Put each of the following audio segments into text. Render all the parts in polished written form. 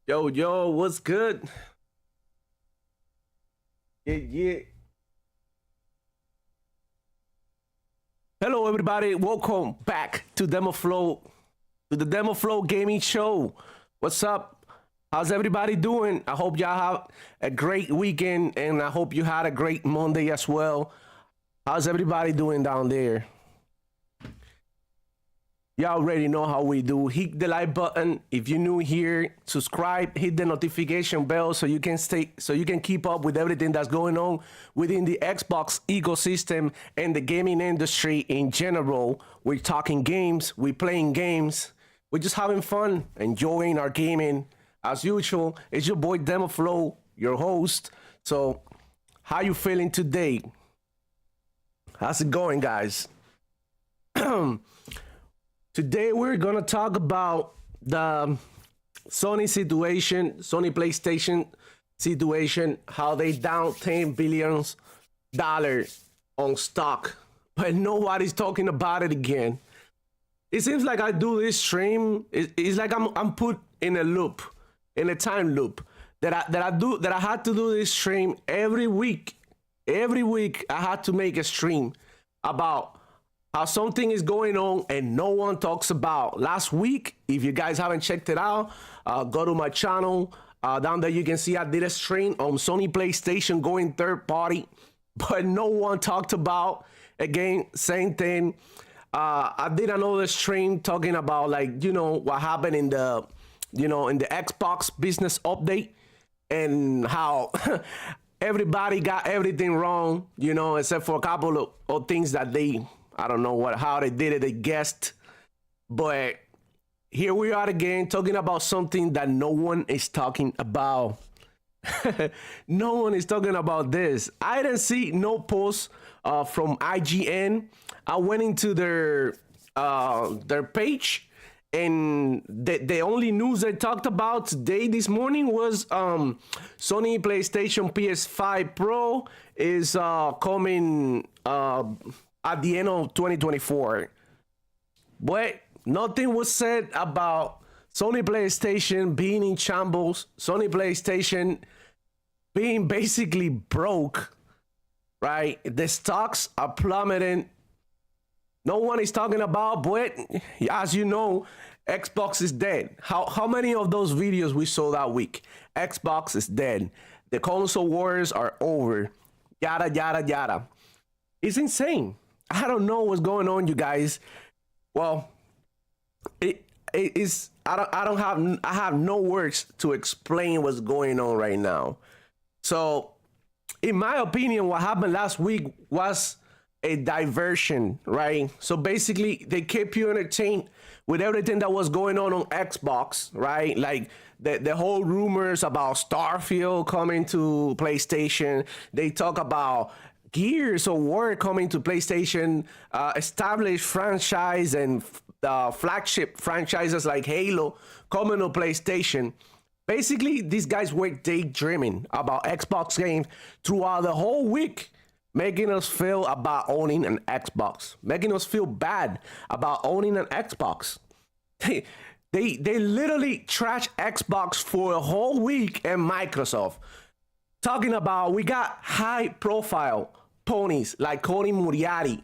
Yo, what's good? Yeah. Hello, everybody. Welcome back to the Demo Flow Gaming Show. What's up? How's everybody doing? I hope y'all have a great weekend, and I hope you had a great Monday as well. How's everybody doing down there? Y'all already know how we do. Hit the like button if you're new here. Subscribe, hit the notification bell so you can keep up with everything that's going on within the Xbox ecosystem and the gaming industry in general. We're talking games, we're playing games, we're just having fun, enjoying our gaming. As usual, it's your boy Demo Flow, your host. So, how you feeling today? How's it going, guys? Today we're gonna talk about the Sony situation, Sony PlayStation situation, how they down $10 billion on stock, but nobody's talking about it again. It seems like I do this stream. It's like I'm put in a loop, in a time loop that I had to do this stream every week. Every week I had to make a stream about how something is going on and no one talks about. Last week, if you guys haven't checked it out, go to my channel. Down there you can see I did a stream on Sony PlayStation going third party, but no one talked about. Again, same thing. I did another stream talking about, like, what happened in the Xbox business update and how everybody got everything wrong, except for a couple of things that I don't know how they did it, they guessed. But here we are again talking about something that no one is talking about. No one is talking about this. I didn't see no post from IGN. I went into their page, and the only news they talked about today, this morning, was Sony PlayStation PS5 Pro is coming at the end of 2024. But nothing was said about Sony PlayStation being in shambles, Sony PlayStation being basically broke, right? The stocks are plummeting. No one is talking about, but as you know, Xbox is dead. How many of those videos we saw that week? Xbox is dead. The console wars are over. Yada, yada, yada. It's insane. I don't know what's going on, you guys. Well, it is. I have no words to explain what's going on right now. So, in my opinion, what happened last week was a diversion, right? So basically, they kept you entertained with everything that was going on Xbox, right? Like the whole rumors about Starfield coming to PlayStation. They talk about Gears of War coming to PlayStation, established franchise and flagship franchises like Halo coming to PlayStation. Basically, these guys were daydreaming about Xbox games throughout the whole week, making us feel about owning an Xbox, making us feel bad about owning an Xbox. They literally trashed Xbox for a whole week, and Microsoft talking about we got high profile ponies like Cody Moriarty,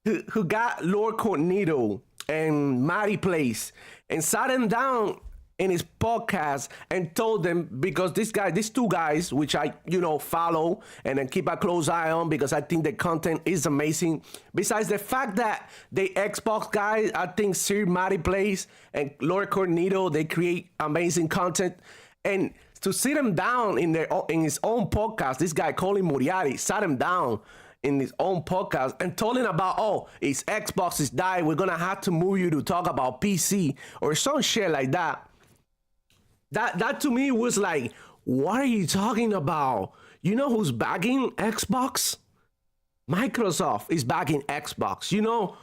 who got Lord Cornito and Matty Place, and sat him down in his podcast and told them, because these two guys, which I follow and then keep a close eye on because I think the content is amazing. Besides the fact that the Xbox guys, I think Sir Matty Place and Lord Cornito, they create amazing content. And to sit him down in his own podcast, this guy Colin Moriarty sat him down in his own podcast and told him about, oh, his Xbox is dying, we're gonna have to move you to talk about PC or some shit like that. That to me was like, what are you talking about? You know who's backing Xbox? Microsoft is backing Xbox. You know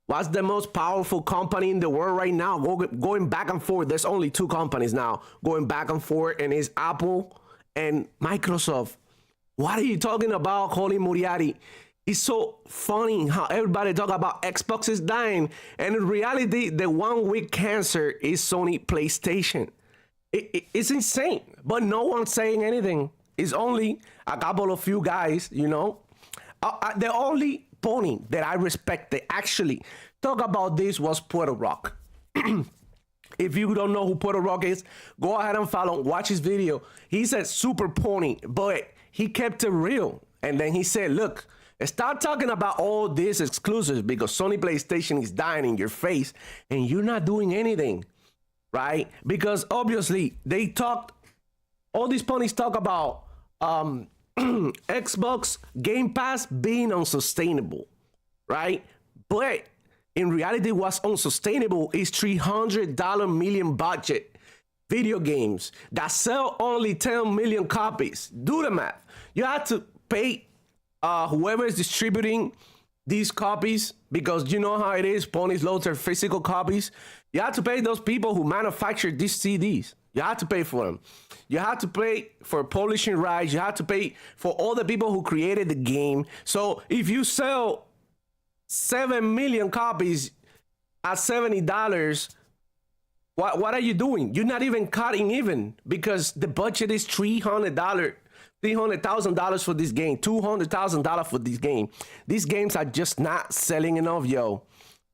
what's the most powerful company in the world right now? Going back and forth. There's only two companies now going back and forth, and it's Apple and Microsoft. What are you talking about, Colin Moriarty? It's so funny how everybody talk about Xbox is dying, and in reality, the one week cancer is Sony PlayStation. It's insane, but no one's saying anything. It's only a couple of few guys, you know. The only pony that I respect that actually talk about this was Puerto Rock. If you don't know who Puerto Rock is, go ahead and follow, watch his video. He's a super pony, but he kept it real. And then he said, look, start talking about all these exclusives because Sony PlayStation is dying in your face and you're not doing anything, right? Because obviously they talked, all these ponies talk about Xbox Game Pass being unsustainable, right? But in reality, what's unsustainable is $300 million budget video games that sell only 10 million copies. Do the math. You have to pay whoever is distributing these copies, because you know how it is, ponies load their physical copies. You have to pay those people who manufacture these CDs. You have to pay for them. You have to pay for publishing rights. You have to pay for all the people who created the game. So if you sell 7 million copies at $70, what are you doing? You're not even cutting even, because the budget is $300,000 for this game, $200,000 for this game. These games are just not selling enough, yo.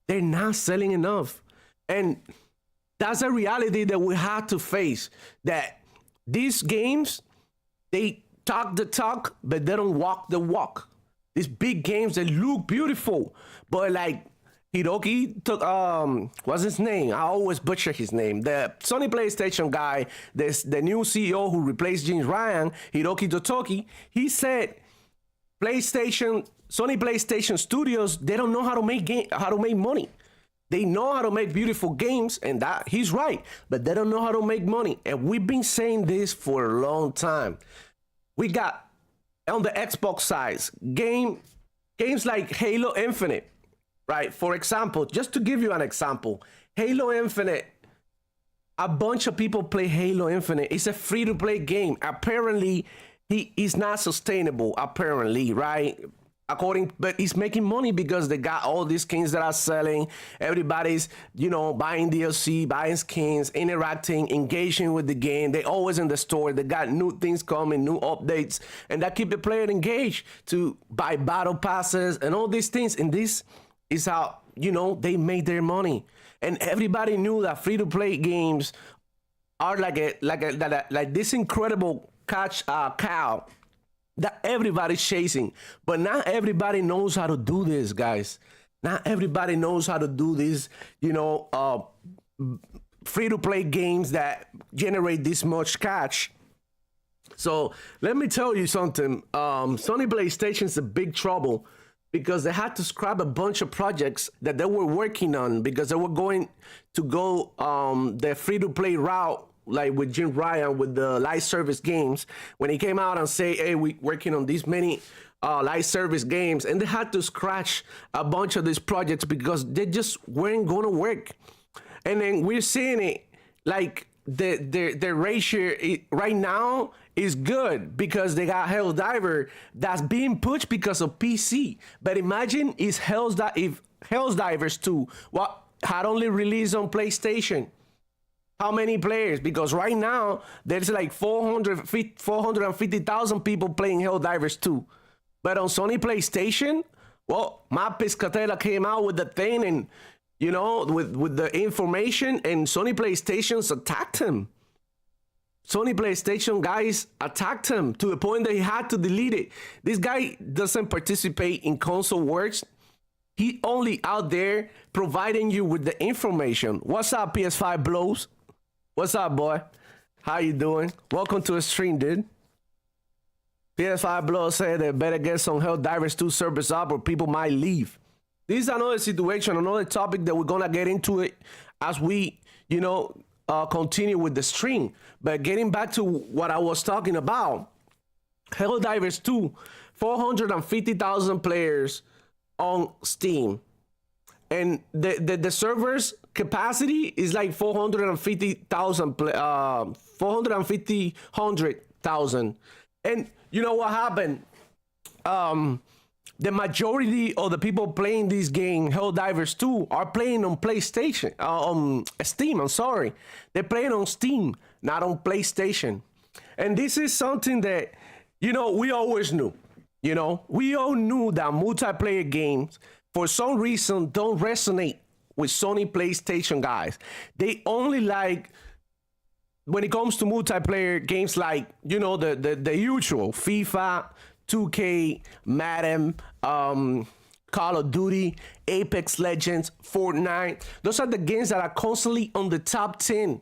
They're not selling enough. And that's a reality that we have to face, that these games, they talk the talk, but they don't walk the walk. These big games, they look beautiful, but like Hiroki took, what's his name? I always butcher his name. The Sony PlayStation guy, the new CEO who replaced James Ryan, Hiroki Totoki, he said Sony PlayStation Studios, they don't know how to make money. They know how to make beautiful games, and that he's right, but they don't know how to make money. And we've been saying this for a long time. We got on the Xbox side, games like Halo Infinite, right? For example, just to give you an example, Halo Infinite, a bunch of people play Halo Infinite. It's a free-to-play game. Apparently, he is not sustainable, apparently, right? But he's making money because they got all these skins that are selling. Everybody's, buying DLC, buying skins, interacting, engaging with the game. They always in the store. They got new things coming, new updates, and that keep the player engaged to buy battle passes and all these things. And this is how, they made their money. And everybody knew that free-to-play games are like this incredible cow that everybody's chasing. But not everybody knows how to do this, guys. Not everybody knows how to do this, free-to-play games that generate this much cash. So let me tell you something. Sony PlayStation's in big trouble because they had to scrap a bunch of projects that they were working on because they were going to go the free-to-play route, like with Jim Ryan with the live service games, when he came out and say, hey, we working on these many live service games, and they had to scratch a bunch of these projects because they just weren't going to work. And then we're seeing it like the ratio right now is good because they got Helldivers that's being pushed because of PC. But imagine if Helldivers 2 had only released on PlayStation. How many players? Because right now, there's like 450,000 people playing Helldivers 2. But on Sony PlayStation, well, my Piscatella came out with the thing and, with the information, and Sony PlayStation's attacked him. Sony PlayStation guys attacked him to the point that he had to delete it. This guy doesn't participate in console wars. He only out there providing you with the information. What's up, PS5 Blows? What's up, boy? How you doing? Welcome to a stream, dude. PS5 Blow said they better get some Helldivers 2 servers up or people might leave. This is another situation, another topic that we're gonna get into it as we, continue with the stream. But getting back to what I was talking about, Helldivers 2, 450,000 players on Steam. And the server's capacity is like 450,000. And you know what happened? The majority of the people playing this game, Helldivers 2, are playing on PlayStation, on Steam, I'm sorry. They're playing on Steam. not on PlayStation. And this is something that, we always knew. We all knew that multiplayer games, for some reason, don't resonate with Sony PlayStation guys. They only like, when it comes to multiplayer games, like, the usual FIFA, 2K, Madden, Call of Duty, Apex Legends, Fortnite. Those are the games that are constantly on the top 10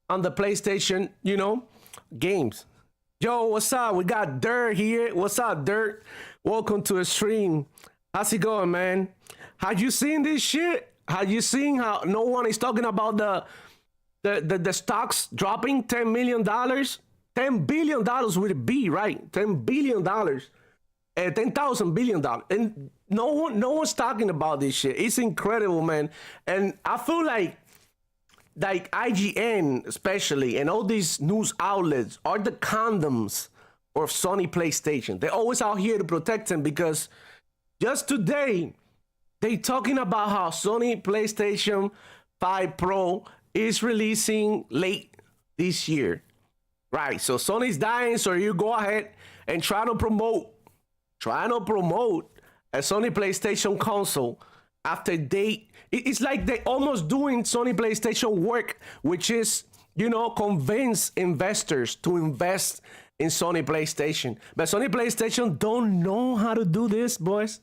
on the PlayStation, games. Yo, what's up? We got Dirt here. What's up, Dirt? Welcome to the stream. How's it going, man? Have you seen this shit? Have you seen how no one is talking about the stocks dropping $10 million? $10 billion with a B, right? $10 billion. 10,000 billion dollars. And no one's talking about this shit. It's incredible, man. And I feel like IGN especially and all these news outlets are the condoms of Sony PlayStation. They're always out here to protect them, because just today they talking about how Sony PlayStation 5 Pro is releasing late this year. Right, so Sony's dying, so you go ahead and try to promote a Sony PlayStation console after it's like they almost doing Sony PlayStation work, which is, convince investors to invest in Sony PlayStation. But Sony PlayStation don't know how to do this, boys.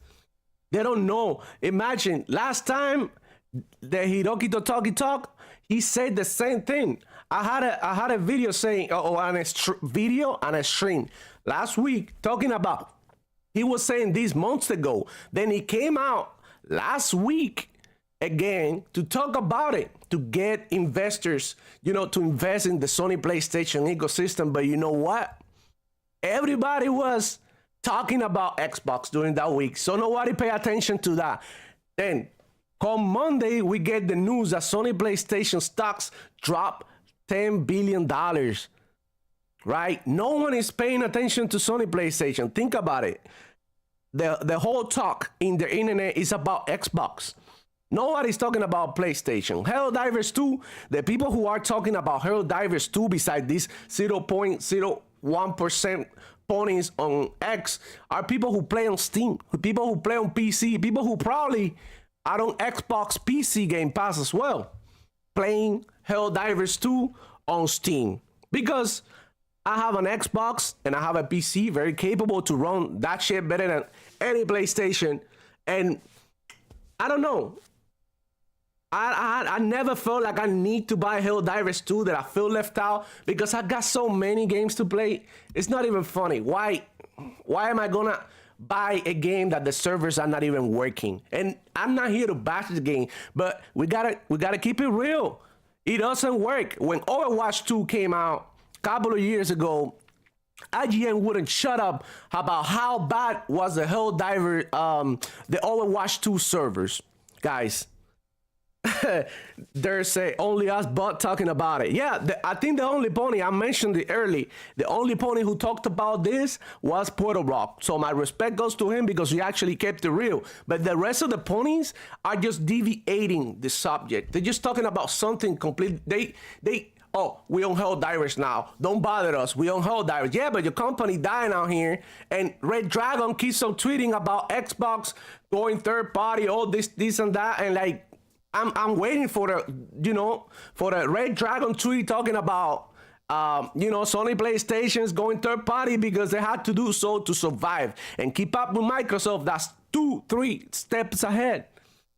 They don't know. Imagine last time the Hiroki Totoki talk, he said the same thing. I had a video saying, video and a stream last week talking about. He was saying this months ago. Then he came out last week again to talk about it, to get investors, to invest in the Sony PlayStation ecosystem. But you know what? Everybody was talking about Xbox during that week, so nobody pay attention to that. Then come Monday, we get the news that Sony PlayStation stocks drop $10 billion. Right? No one is paying attention to Sony PlayStation. Think about it. The whole talk in the internet is about Xbox. Nobody's talking about PlayStation. Helldivers 2, the people who are talking about Helldivers 2 beside this 0.01% ponies on X are people who play on Steam, people who play on PC, people who probably are on Xbox PC Game Pass as well, playing Helldivers 2 on Steam. Because I have an Xbox and I have a PC very capable to run that shit better than any PlayStation. And I don't know. I never felt like I need to buy Helldivers 2, that I feel left out, because I got so many games to play. It's not even funny. Why am I gonna buy a game that the servers are not even working? And I'm not here to bash the game, but we gotta keep it real. It doesn't work. When Overwatch 2 came out a couple of years ago, IGN wouldn't shut up about how bad was the Helldiver, the Overwatch 2 servers. Guys, there's only us but talking about it. Yeah, I think the only pony, I mentioned it early, the only pony who talked about this was Puerto Rock. So my respect goes to him because he actually kept it real. But the rest of the ponies are just deviating the subject. They're just talking about something completely. Oh, we own Helldivers now. Don't bother us. We own Helldivers. Yeah, but your company dying out here, and Red Dragon keeps on tweeting about Xbox going third party, all this and that, and like, I'm waiting for the Red Dragon tweet talking about Sony PlayStation's going third party because they had to do so to survive and keep up with Microsoft. That's 2-3 steps ahead.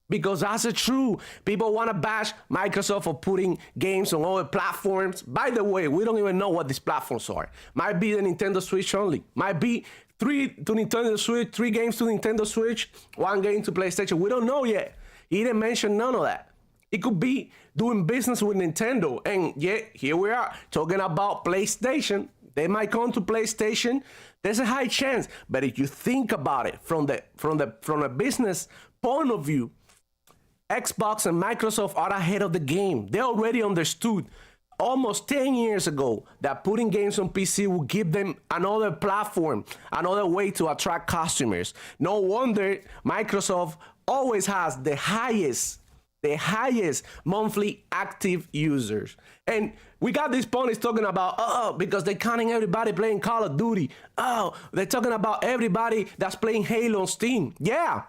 Because that's the truth. People want to bash Microsoft for putting games on other platforms. By the way, we don't even know what these platforms are. Might be the Nintendo Switch only. Might be 3 to Nintendo Switch, 3 games to Nintendo Switch, 1 game to PlayStation. We don't know yet. He didn't mention none of that. It could be doing business with Nintendo. And yet, here we are talking about PlayStation. They might come to PlayStation. There's a high chance. But if you think about it from a business point of view, Xbox and Microsoft are ahead of the game. They already understood almost 10 years ago that putting games on PC will give them another platform, another way to attract customers. No wonder Microsoft always has the highest the highest monthly active users. And we got these ponies talking about, oh, because they're counting everybody playing Call of Duty. Oh, they're talking about everybody that's playing Halo on Steam. Yeah.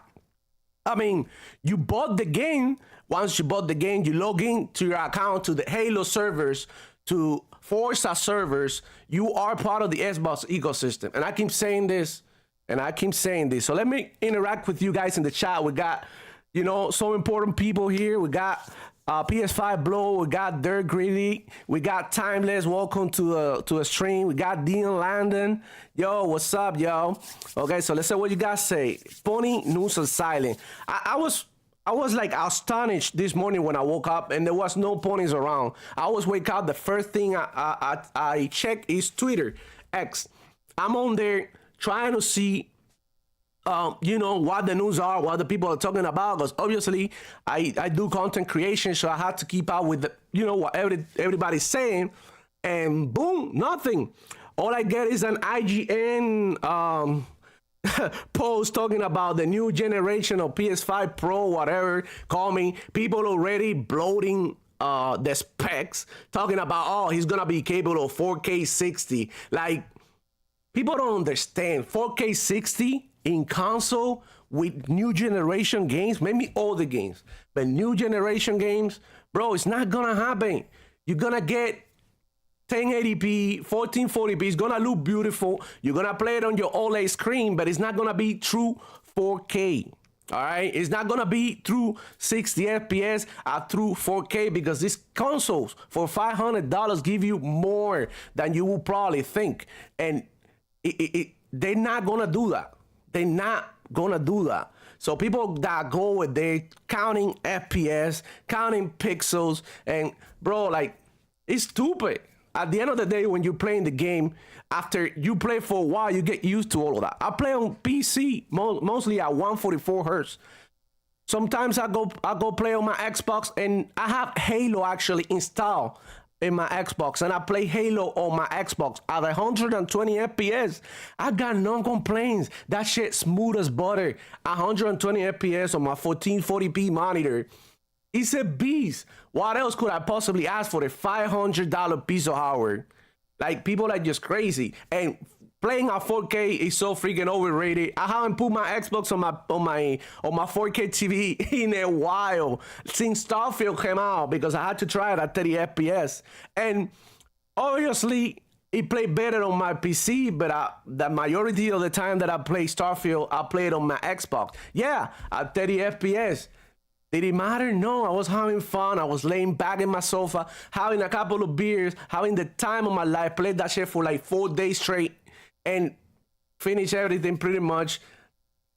I mean, you bought the game. Once you bought the game, you log in to your account to the Halo servers, to Forza servers. You are part of the Xbox ecosystem. And I keep saying this, and I keep saying this. So let me interact with you guys in the chat. We got, you know, some important people here. We got PS5 Blow. We got Dirt Greedy. We got Timeless. Welcome to a stream. We got Dean Landon. Yo, what's up, yo? Okay, so let's see what you guys say. Pony news is silent. I was like astonished this morning when I woke up and there was no ponies around. I always wake up, the first thing I check is Twitter, X. I'm on there trying to see you know, what the news are, what the people are talking about, because obviously I do content creation, so I have to keep up with the, you know, what everybody's saying, and boom, nothing. All I get is an IGN post talking about the new generation of PS5 Pro, whatever, call me. People already bloating the specs, talking about, oh, he's gonna be capable of 4K 60. Like, people don't understand 4K 60 in console with new generation games, maybe older games, but new generation games, bro, it's not gonna happen. You're gonna get 1080p, 1440p, it's gonna look beautiful. You're gonna play it on your OLED screen, but it's not gonna be true 4K. All right, it's not gonna be through 60 FPS or through 4K, because these consoles for $500 give you more than you will probably think, and they're not gonna do that. They're not gonna do that. So people that go with they counting FPS, counting pixels, and bro, like, it's stupid. At the end of the day, when you're playing the game, after you play for a while, you get used to all of that. I play on PC mostly at 144 hertz. Sometimes I go play on my Xbox, and I have Halo actually installed in my Xbox, and I play Halo on my Xbox at 120 FPS. I got no complaints. That shit smooth as butter. 120 FPS on my 1440p monitor. It's a beast. What else could I possibly ask for a $500 piece of hardware? Like, people are just crazy. And playing at 4K is so freaking overrated. I haven't put my Xbox on my 4K TV in a while since Starfield came out, because I had to try it at 30 FPS. And obviously, it played better on my PC, but the majority of the time that I play Starfield, I play it on my Xbox. Yeah, at 30 FPS. Did it matter? No, I was having fun. I was laying back in my sofa, having a couple of beers, having the time of my life, played that shit for like 4 days straight, and finish everything pretty much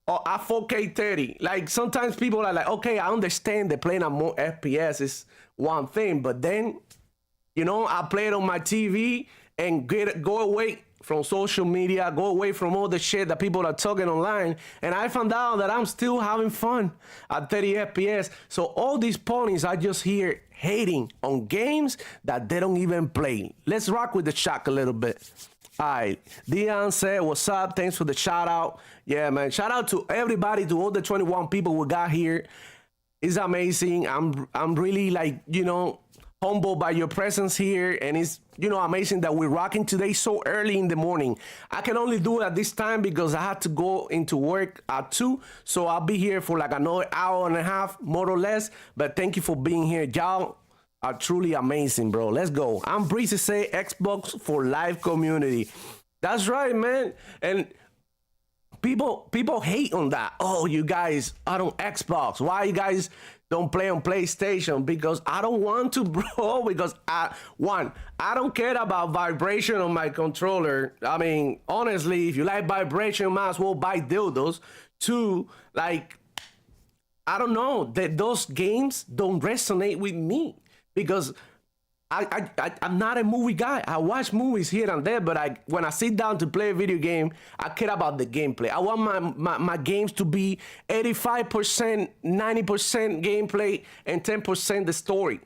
at 4K 30. Like, sometimes people are like, okay, I understand that playing at more FPS is one thing, but then, you know, I play it on my TV and go away from social media, go away from all the shit that people are talking online, and I found out that I'm still having fun at 30 FPS. So all these ponies are just here hating on games that they don't even play. Let's rock with the chat a little bit. All right, Dion said, what's up? Thanks for the shout out. Yeah, man, shout out to everybody, to all the 21 people we got here. It's amazing. I'm really, like, you know, humbled by your presence here, and it's, you know, amazing that we're rocking today so early in the morning. I can only do it at this time because I had to go into work at 2, so I'll be here for like another hour and a half, more or less. But thank you for being here. Y'all are truly amazing, bro. Let's go. I'm Breezy Say, Xbox for Life community. That's right, man. And people hate on that. Oh, you guys are on Xbox. Why you guys don't play on PlayStation? Because I don't want to, bro. Because I don't care about vibration on my controller. I mean, honestly, if you like vibration, you might as well buy dildos. 2, like, I don't know, that those games don't resonate with me, because I'm not a movie guy. I watch movies here and there, but when I sit down to play a video game, I care about the gameplay. I want my games to be 85%, 90% gameplay, and 10% the story.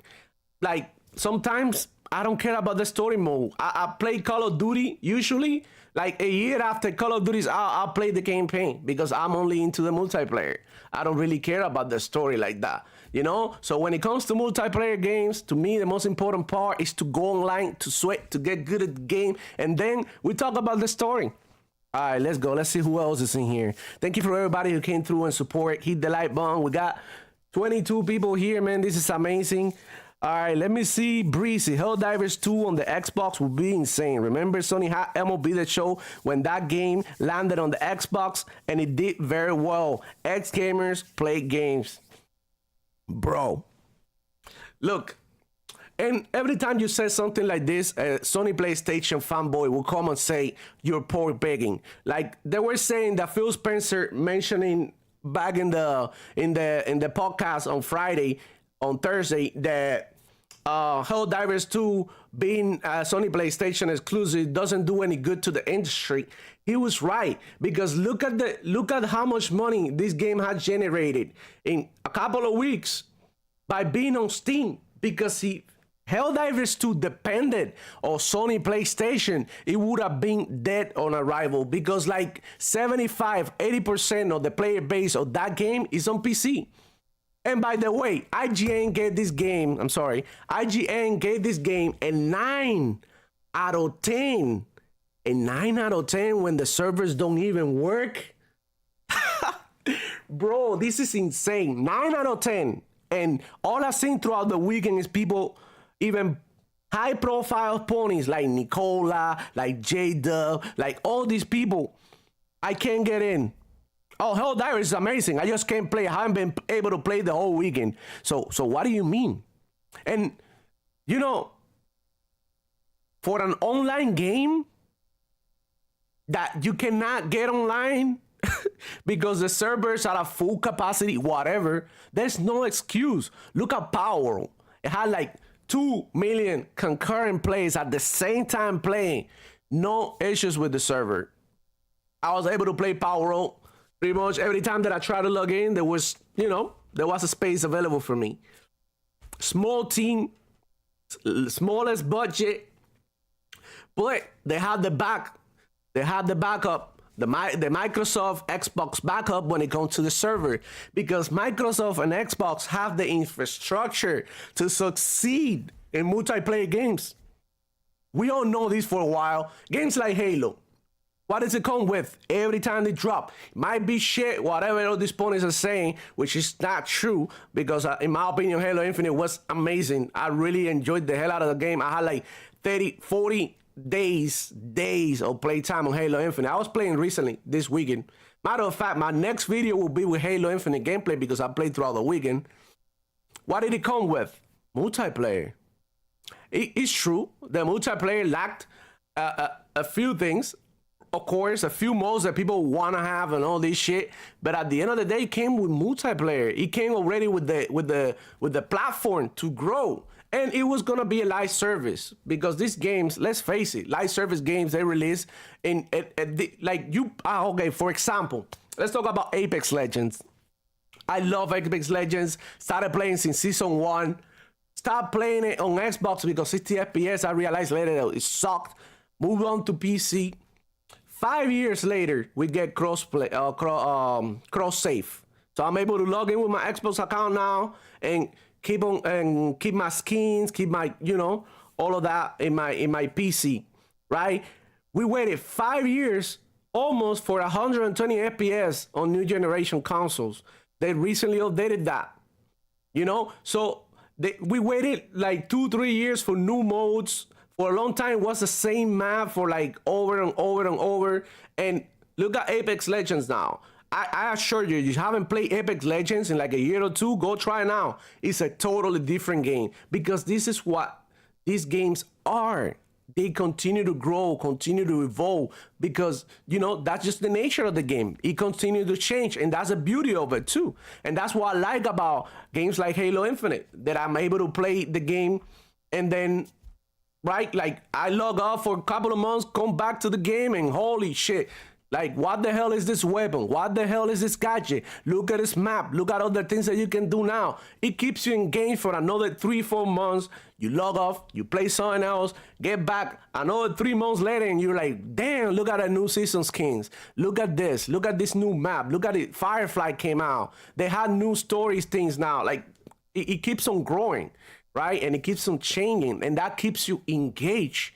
Like, sometimes I don't care about the story mode. I play Call of Duty usually, Like a year after Call of Duty's out, I'll play the campaign because I'm only into the multiplayer. I don't really care about the story like that, you know? So when it comes to multiplayer games, to me, the most important part is to go online, to sweat, to get good at the game, and then we talk about the story. All right, let's go. Let's see who else is in here. Thank you for everybody who came through and support. Hit the like button. We got 22 people here, man. This is amazing. All right, let me see. Breezy, Helldivers 2 on the Xbox will be insane. Remember, Sony had MLB The Show when that game landed on the Xbox, and it did very well. X-gamers play games. Bro, look, and every time you say something like this, a Sony PlayStation fanboy will come and say, you're pork begging. Like they were saying that Phil Spencer mentioning back in the podcast on Friday, on Thursday, that Helldivers 2 being Sony PlayStation exclusive doesn't do any good to the industry. He was right, because look at how much money this game has generated in a couple of weeks by being on Steam, because Helldivers 2 depended on Sony PlayStation, it would have been dead on arrival, because like 75-80% of the player base of that game is on PC. And by the way, IGN gave this game a 9 out of 10. A 9 out of 10 when the servers don't even work? Bro, this is insane. 9 out of 10. And all I've seen throughout the weekend is people, even high profile ponies like Nicola, like J-Dub, like all these people, I can't get in. Oh, Helldivers is amazing. I just can't play. I haven't been able to play the whole weekend. So what do you mean? And, you know, for an online game that you cannot get online because the servers are at full capacity, whatever, there's no excuse. Look at Power World. It had like 2 million concurrent plays at the same time playing. No issues with the server. I was able to play Power World pretty much every time that I tried to log in. There was, you know, there was a space available for me. Small team, smallest budget, but they had the backup, the Microsoft Xbox backup when it comes to the server, because Microsoft and Xbox have the infrastructure to succeed in multiplayer games. We all know this for a while. Games like Halo, what does it come with? Every time they drop, it might be shit, whatever all these ponies are saying, which is not true, because in my opinion, Halo Infinite was amazing. I really enjoyed the hell out of the game. I had like 30, 40 days of playtime on Halo Infinite. I was playing recently this weekend. Matter of fact, my next video will be with Halo Infinite gameplay, because I played throughout the weekend. What did it come with? Multiplayer. It's true, the multiplayer lacked a few things. Of course, a few modes that people want to have and all this shit, but at the end of the day, it came with multiplayer. It came already with the platform to grow, and it was gonna be a live service, because these games, let's face it, live service games, they release in okay. For example, let's talk about Apex Legends. I love Apex Legends. Started playing since season 1. Stopped playing it on Xbox because 60 FPS. I realized later that it sucked. Moved on to PC. 5 years later, we get cross save. So I'm able to log in with my Xbox account now and keep my skins, keep my, you know, all of that in my PC, right? We waited 5 years almost for 120 FPS on new generation consoles. They recently updated that, you know? So we waited like 2-3 years for new modes. For a long time, it was the same map for like over and over and over. And look at Apex Legends now. I assure you, you haven't played Apex Legends in like a year or two, go try it now. It's a totally different game, because this is what these games are. They continue to grow, continue to evolve, because, you know, that's just the nature of the game. It continues to change, and that's the beauty of it too. And that's what I like about games like Halo Infinite, that I'm able to play the game and then, right, like I log off for a couple of months, come back to the game, and holy shit, Like, what the hell is this weapon? What the hell is this gadget? Look at this map. Look at all the things that you can do now. It keeps you engaged for another 3-4 months. You log off, you play something else, get back another 3 months later, and you're like, damn, look at the new season skins. Look at this. Look at this new map. Look at it. Firefly came out. They had new stories, things now. Like, it keeps on growing, right? And it keeps on changing, and that keeps you engaged.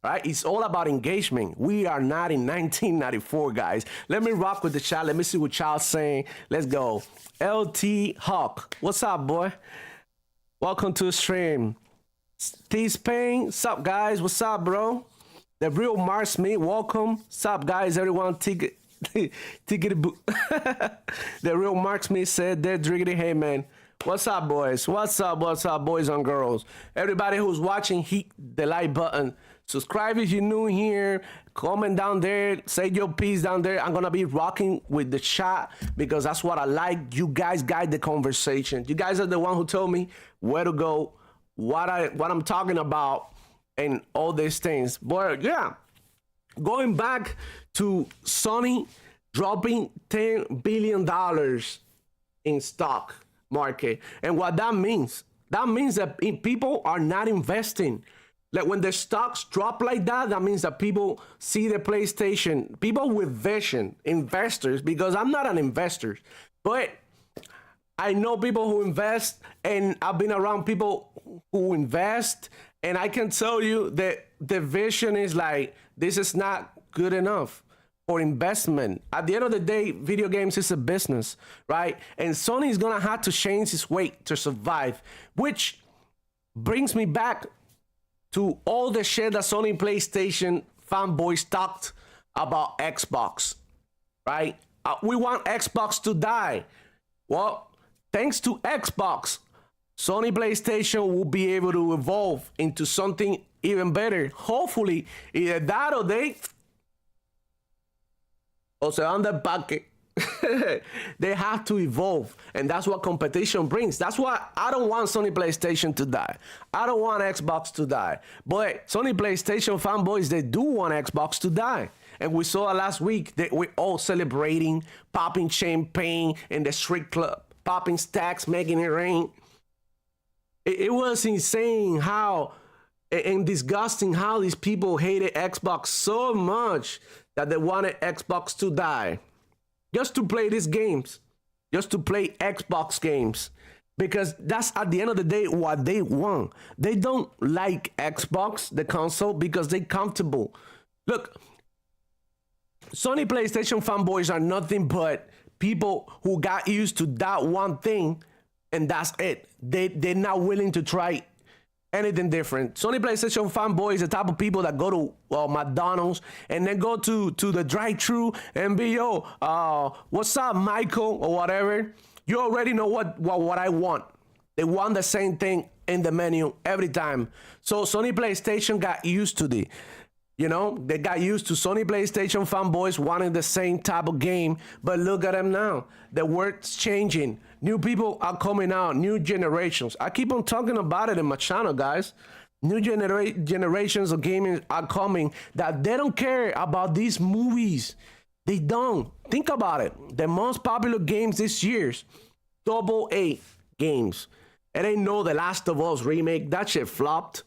Right? It's all about engagement. We are not in 1994, guys. Let me rock with the chat. Let me see what y'all saying. Let's go. LT Hawk. What's up, boy? Welcome to the stream. T-Spain. What's up, guys? What's up, bro? The real Mark Smith. Welcome. What's up, guys? Everyone, ticket. The real Mark Smith said that driggity. Hey, man. What's up, boys? What's up, boys and girls? Everybody who's watching, hit the like button. Subscribe if you're new here. Comment down there. Say your piece down there. I'm going to be rocking with the chat because that's what I like. You guys guide the conversation. You guys are the one who told me where to go, what I'm talking about, and all these things. But yeah, going back to Sony dropping $10 billion in stock market. And what that means that people are not investing. Like when the stocks drop like that, that means that people see the PlayStation, people with vision, investors, because I'm not an investor, but I know people who invest, and I've been around people who invest, and I can tell you that the vision is like, this is not good enough for investment. At the end of the day, video games is a business, right? And Sony is gonna have to change its way to survive, which brings me back to all the shit that Sony PlayStation fanboys talked about Xbox, right? We want Xbox to die. Well, thanks to Xbox, Sony PlayStation will be able to evolve into something even better. Hopefully, either that or o se van del parque. They have to evolve, and that's what competition brings. That's why I don't want Sony PlayStation to die. I don't want Xbox to die. But Sony PlayStation fanboys, they do want Xbox to die. And we saw last week that we're all celebrating, popping champagne in the street club, popping stacks, making it rain. It was insane how, and disgusting how these people hated Xbox so much that they wanted Xbox to die. Just to play these games, just to play Xbox games, because that's at the end of the day what they want. They don't like Xbox, the console, because they're comfortable. Look, Sony PlayStation fanboys are nothing but people who got used to that one thing, and that's it. They're not willing to try anything different. Sony PlayStation fanboys, the type of people that go to McDonald's and then go to the drive-thru and be, what's up, Michael, or whatever. You already know what I want. They want the same thing in the menu every time. So Sony PlayStation got used to the, they got used to Sony PlayStation fanboys wanting the same type of game. But look at them now. The world's changing. New people are coming out, new generations. I keep on talking about it in my channel, guys. New generations of gaming are coming that they don't care about these movies. They don't. Think about it. The most popular games this year's AA games. It ain't no The Last of Us remake. That shit flopped.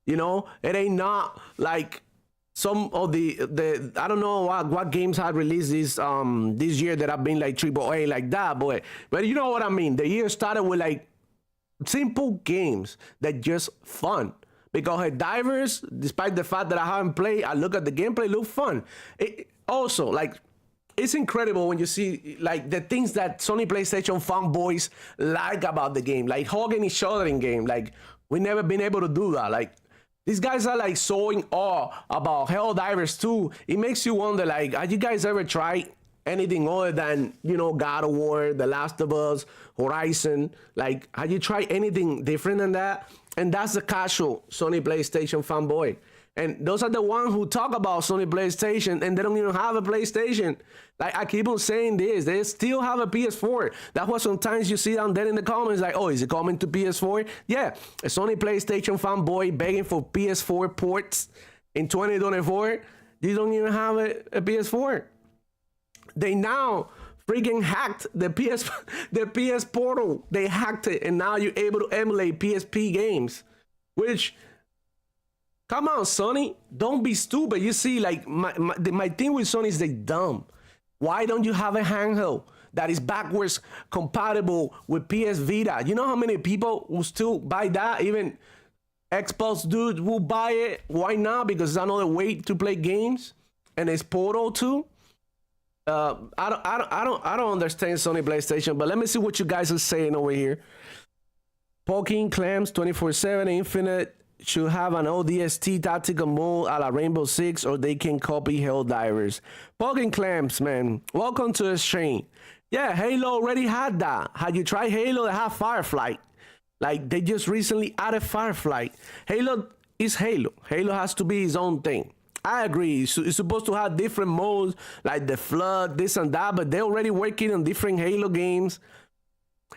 It ain't not like some of the I don't know what games had released this year that have been like AAA like that, but you know what I mean. The year started with like simple games that just fun. Because Helldivers, despite the fact that I haven't played, I look at the gameplay, look fun. It also, like, it's incredible when you see like the things that Sony PlayStation fanboys like about the game, like hugging each other in game. Like, we never been able to do that. Like, these guys are like so in awe about Helldivers 2. It makes you wonder, like, have you guys ever tried anything other than, God of War, The Last of Us, Horizon? Like, have you tried anything different than that? And that's the casual Sony PlayStation fanboy. And those are the ones who talk about Sony PlayStation and they don't even have a PlayStation. Like, I keep on saying this, they still have a PS4. That's what sometimes you see down there in the comments, like, oh, is it coming to PS4? Yeah, a Sony PlayStation fanboy begging for PS4 ports in 2024. You don't even have a PS4. They now freaking hacked the PS portal. They hacked it, and now you're able to emulate PSP games. Which, come on, Sony, don't be stupid. You see, like my thing with Sony is they dumb. Why don't you have a handheld that is backwards compatible with PS Vita? You know how many people will still buy that? Even Xbox dudes will buy it. Why not? Because it's another way to play games, and it's Portal too. I don't understand Sony PlayStation, but let me see what you guys are saying over here. Poking claims 24/7 Infinite should have an ODST tactical mode a la Rainbow Six, or they can copy Helldivers. Poking claims, man, welcome to the stream. Yeah, Halo already had that. Had you tried Halo? They have Firefly. Like, they just recently added Firefly. Halo is Halo. Halo has to be its own thing. I agree. It's supposed to have different modes, like the Flood, this and that, but they're already working on different Halo games.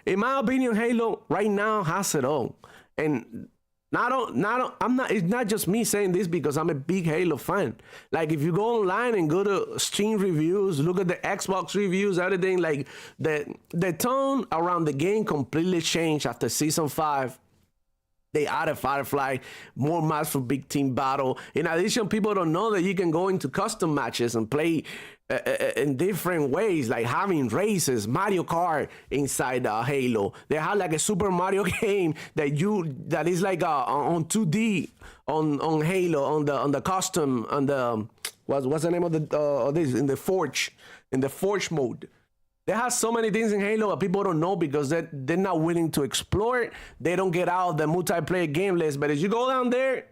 In my opinion, Halo right now has it all. And it's not just me saying this because I'm a big Halo fan. Like, if you go online and go to Steam reviews, look at the Xbox reviews, everything, like the tone around the game completely changed after Season 5. They added Firefly, more maps for big team battle. In addition, people don't know that you can go into custom matches and play in different ways, like having races, Mario Kart inside Halo. They have like a Super Mario game that is like on 2D on Halo, on the custom, on the what's the name of this in the Forge mode. They have so many things in Halo that people don't know because they're not willing to explore it. They don't get out of the multiplayer game list. But if you go down there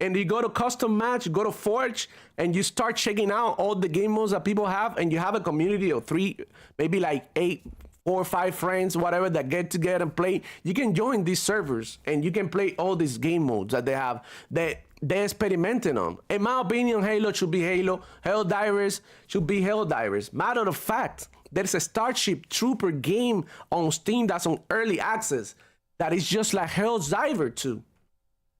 and you go to custom match, you go to Forge, and you start checking out all the game modes that people have, and you have a community of 3, maybe like 8, 4 or 5 friends, whatever, that get together and play, you can join these servers and you can play all these game modes that they have that they're experimenting on. In my opinion, Halo should be Halo. Helldivers should be Helldivers. Matter of fact, there's a Starship Trooper game on Steam that's on early access that is just like Helldiver 2.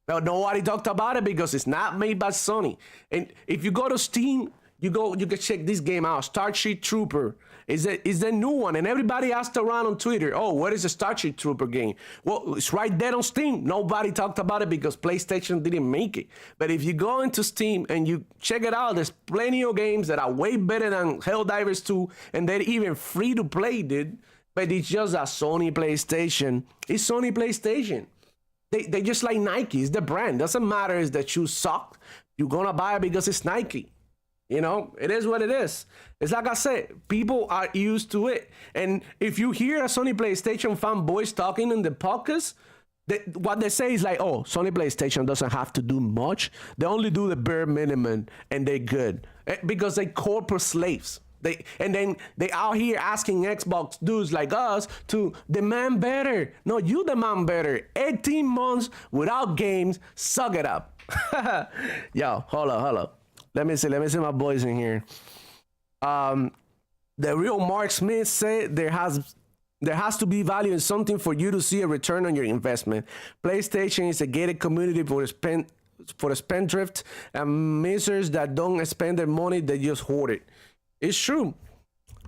But nobody talked about it because it's not made by Sony. And if you go to Steam, you can check this game out. Starship Trooper is the new one. And everybody asked around on Twitter, oh, what is a Starship Trooper game? Well, it's right there on Steam. Nobody talked about it because PlayStation didn't make it. But if you go into Steam and you check it out, there's plenty of games that are way better than Helldivers 2, and they're even free to play, dude. But it's just a Sony PlayStation. It's Sony PlayStation. They just like Nike. It's the brand. Doesn't matter if the shoes suck. You're gonna buy it because it's Nike. You know, it is what it is. It's like I said, people are used to it. And if you hear a Sony PlayStation fanboys talking in the podcast, what they say is like, oh, Sony PlayStation doesn't have to do much. They only do the bare minimum and they're good. Because they're corporate slaves. And then they out here asking Xbox dudes like us to demand better. No, you demand better. 18 months without games, suck it up. Yo, hold up. Let me see my boys in here. The real Mark Smith said there has to be value in something for you to see a return on your investment. PlayStation is a gated community for the spendthrift and misers that don't spend their money, they just hoard it. It's true.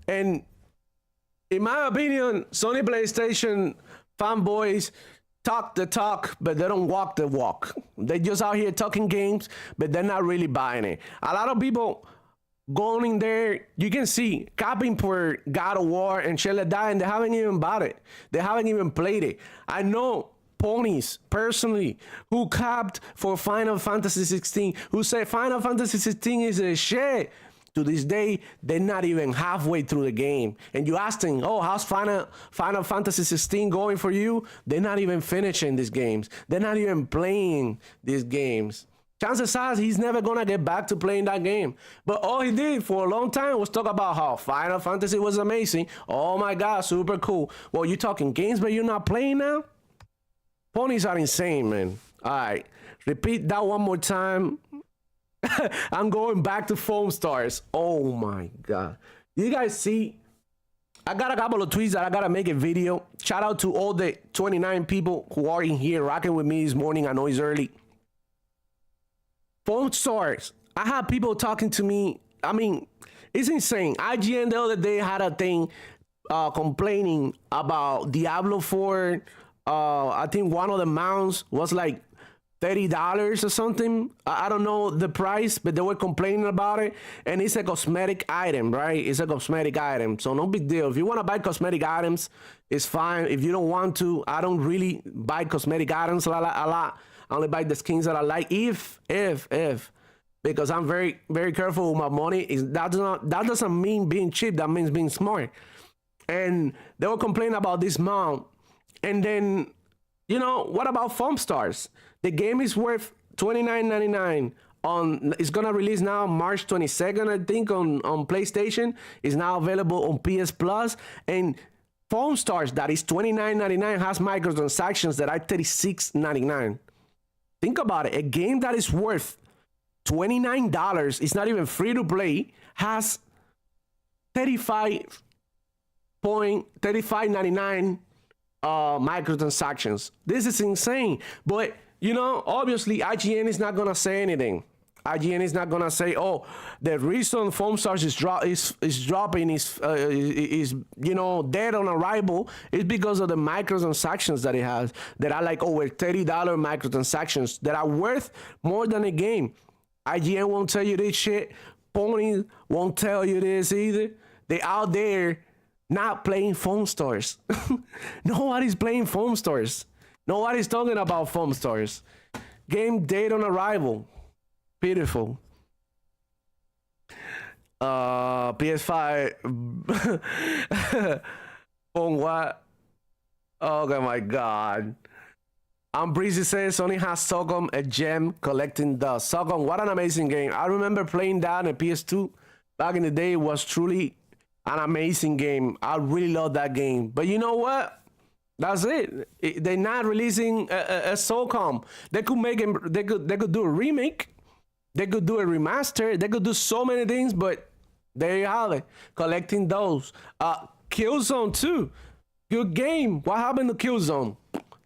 And in my opinion, Sony PlayStation fanboys talk the talk, but they don't walk the walk. They're just out here talking games, but they're not really buying it. A lot of people going in there, you can see, capping for God of War and shit like that, and they haven't even bought it. They haven't even played it. I know ponies, personally, who capped for Final Fantasy 16, who said Final Fantasy 16 is a shit. To this day, they're not even halfway through the game. And you ask them, oh, how's Final Fantasy 16 going for you? They're not even finishing these games. They're not even playing these games. Chances are he's never going to get back to playing that game. But all he did for a long time was talk about how Final Fantasy was amazing. Oh my God, super cool. Well, you're talking games, but you're not playing now? Ponies are insane, man. All right, repeat that one more time. I'm going back to Foam Stars. Oh my God. You guys see, I got a couple of tweets that I gotta make a video. Shout out to all the 29 people who are in here rocking with me this morning. I know it's early. Foam Stars. I have people talking to me. I mean, It's insane. IGN the other day had a thing complaining about Diablo 4. I think one of the mounts was like $30 or something. I don't know the price, but they were complaining about it. And it's a cosmetic item, right? It's a cosmetic item. So no big deal. If you want to buy cosmetic items, it's fine. If you don't want to, I don't really buy cosmetic items a lot. I only buy the skins that I like. If, because I'm very, very careful with my money. That doesn't mean being cheap. That means being smart. And they were complaining about this mount. And then, you know, what about foam stars? The game is worth $29.99 it's gonna release now March 22nd, I think, on PlayStation. It's now available on PS Plus. And foam stars, that is $29.99, has microtransactions that are $36.99. Think about it. A game that is worth $29, it's not even free to play, has $35.99 microtransactions. This is insane. But you know, obviously IGN is not gonna say anything. IGN is not gonna say, oh, the reason foam stars is dropping is you know, dead on arrival is because of the microtransactions that it has, that are like over $30 microtransactions that are worth more than a game. IGN won't tell you this shit. Ponies won't tell you this either. They out there not playing foam stars. Nobody's playing foam stars. Nobody's talking about foam stars. Game date on arrival. Beautiful. PS5. On what? Oh my god. Breezy says Sony has Sogom, a gem collecting dust. Sogom, what an amazing game. I remember playing that on PS2 back in the day. It was truly an amazing game. I really love that game. But you know what? That's it. They're not releasing a SOCOM. They could make it. They could do a remake. They could do a remaster. They could do so many things. But there you have it. Collecting those. Killzone 2. Good game. What happened to Killzone?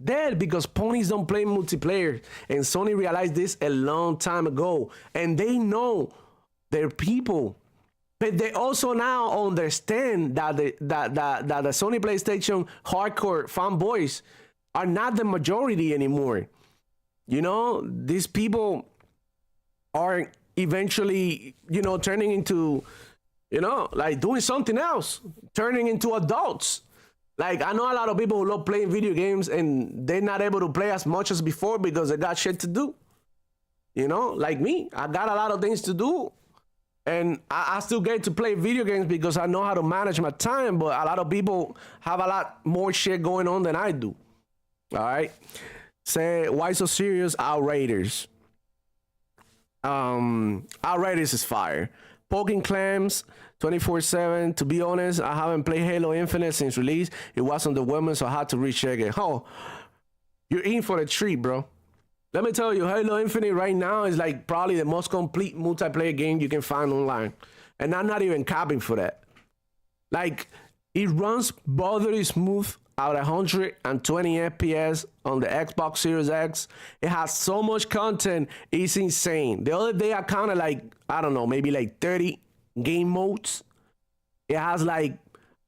Dead, because ponies don't play multiplayer. And Sony realized this a long time ago. And they know their people. But they also now understand that the Sony PlayStation hardcore fanboys are not the majority anymore. You know, these people are eventually, you know, turning into, you know, like doing something else, turning into adults. Like, I know a lot of people who love playing video games and they're not able to play as much as before because they got shit to do. You know, like me, I got a lot of things to do. And I still get to play video games because I know how to manage my time, but a lot of people have a lot more shit going on than I do. All right. Say, why so serious? Outriders. Outriders is fire. Poking clams 24/7. To be honest, I haven't played Halo Infinite since release. It was on the women, so I had to recheck it. Oh, you're in for a treat, bro. Let me tell you, Halo Infinite right now is like probably the most complete multiplayer game you can find online. And I'm not even capping for that. Like, it runs buttery smooth at 120 FPS on the Xbox Series X. It has so much content, it's insane. The other day I counted like, I don't know, maybe like 30 game modes. It has like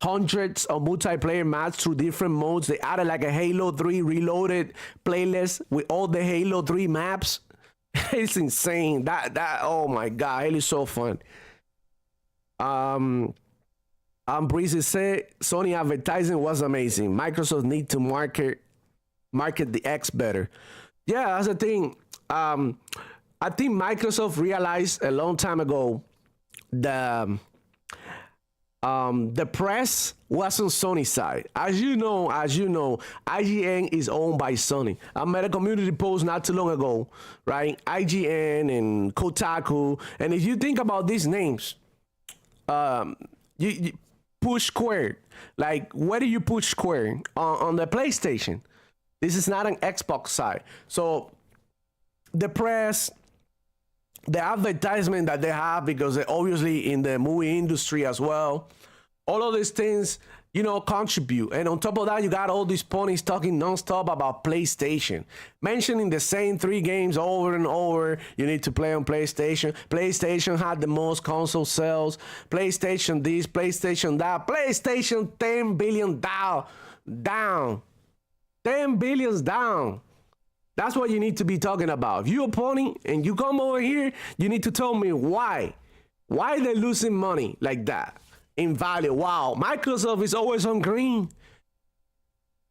hundreds of multiplayer maps through different modes. They added like a Halo 3 Reloaded playlist with all the Halo 3 maps. It's insane. That oh my god, it is so fun. Breezy said Sony advertising was amazing. Microsoft need to market the X better. Yeah, that's the thing. I think Microsoft realized a long time ago the press was on Sony's side. As you know, IGN is owned by Sony. I made a community post not too long ago, right? IGN and Kotaku. And if you think about these names, you push Square. Like, where do you push Square? On the PlayStation. This is not an Xbox side. So the press, the advertisement that they have, because they're obviously in the movie industry as well, all of these things contribute. And on top of that, you got all these ponies talking nonstop about PlayStation, mentioning the same 3 games over and over. You need to play on PlayStation. PlayStation had the most console sales. PlayStation this, PlayStation that. PlayStation $10 billion down. 10 billions down. That's what you need to be talking about. If you're a pony and you come over here, you need to tell me why. Why they're losing money like that in value. Wow, Microsoft is always on green,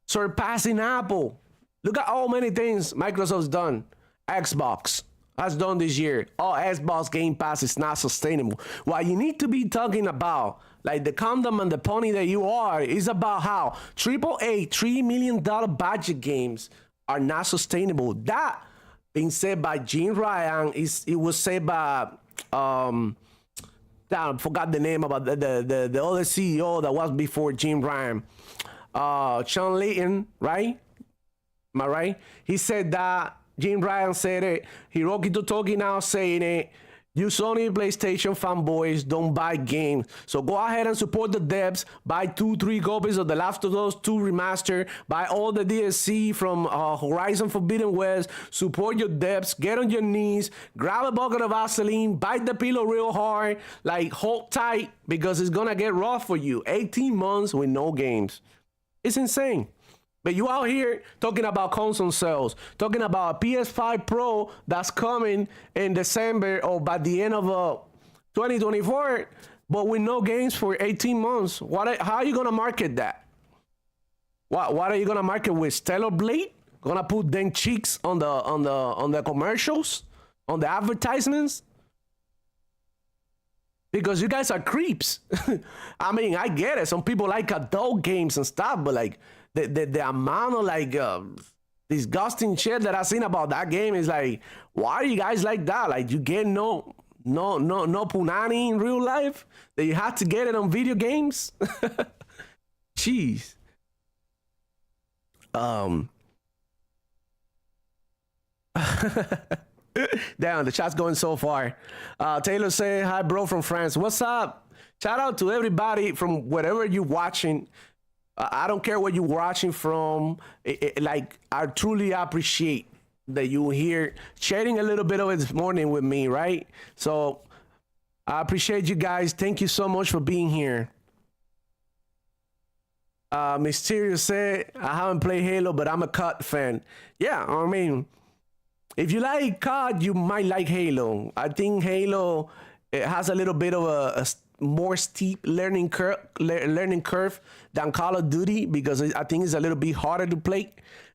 surpassing Apple. Look at how many things Microsoft's done. Xbox has done this year. Oh, Xbox Game Pass is not sustainable. What you need to be talking about, like the condom and the pony that you are, is about how AAA $3 million budget games are not sustainable. That being said by Jim Ryan, it was said by I forgot the name about the other CEO that was before Jim Ryan, Sean Layton, right? Am I right? He said that Jim Ryan said it. Hiroki Totoki now saying it. You Sony PlayStation fanboys don't buy games. So go ahead and support the devs. Buy 2-3 copies of The Last of Us 2 Remaster. Buy all the DLC from Horizon Forbidden West. Support your devs. Get on your knees. Grab a bucket of Vaseline. Bite the pillow real hard. Like, hold tight because it's going to get rough for you. 18 months with no games. It's insane. But you out here talking about console sales, talking about a PS5 Pro that's coming in December or by the end of 2024, but with no games for 18 months. How are you gonna market that? What are you gonna market with? Stellar Blade? Gonna put them cheeks on the commercials, on the advertisements? Because you guys are creeps. I mean, I get it. Some people like adult games and stuff, but like. The amount of like disgusting shit that I've seen about that game is like, why are you guys like that? Like, you get no punani in real life that you had to get it on video games. Jeez. Damn, the chat's going so far. Taylor say hi, bro, from France. What's up? Shout out to everybody from wherever you're watching. I don't care where you're watching from. Like, I truly appreciate that you here sharing a little bit of it this morning with me, right? So I appreciate you guys. Thank you so much for being here. Mysterious said, I haven't played Halo, but I'm a COD fan. Yeah, I mean, if you like COD, you might like Halo. I think Halo, it has a little bit of a more steep learning curve than Call of Duty, because I think it's a little bit harder to play.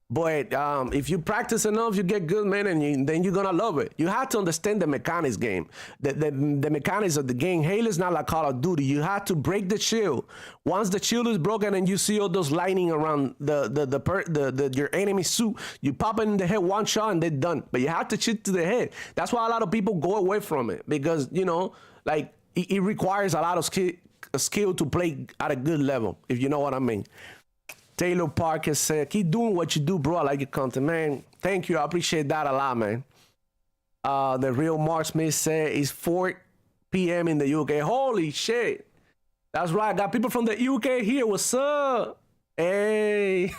But if you practice enough, you get good, man, and then you're gonna love it. You have to understand the mechanics game, the mechanics of the game. Halo is not like Call of Duty. You have to break the shield. Once the shield is broken and you see all those lightning around your enemy suit, you pop it in the head one shot and they're done. But you have to shoot to the head. That's why a lot of people go away from it, because like it requires a lot of skill to play at a good level, if you know what I mean. Taylor Parker said, keep doing what you do, bro. I like your content, man. Thank you. I appreciate that a lot, man. The real Mark Smith said it's 4 p.m. in the UK. Holy shit. That's right. I got people from the UK here. What's up? Hey.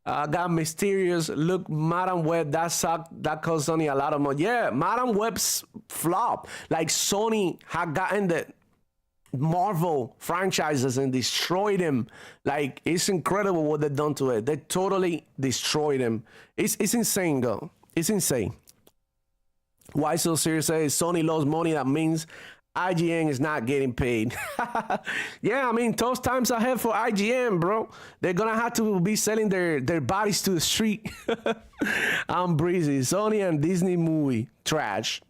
I got Mysterious. Look, Madam Web, that sucked. That cost Sony a lot of money. Yeah, Madam Web's flop. Like, Sony had gotten the Marvel franchises and destroyed them. Like, it's incredible what they've done to it. They totally destroyed them. It's insane, though. It's insane. Why so serious? Says Sony lost money. That means IGN is not getting paid. Yeah, I mean, tough times ahead for IGN, bro. They're gonna have to be selling their bodies to the street. I'm breezy. Sony and Disney movie trash.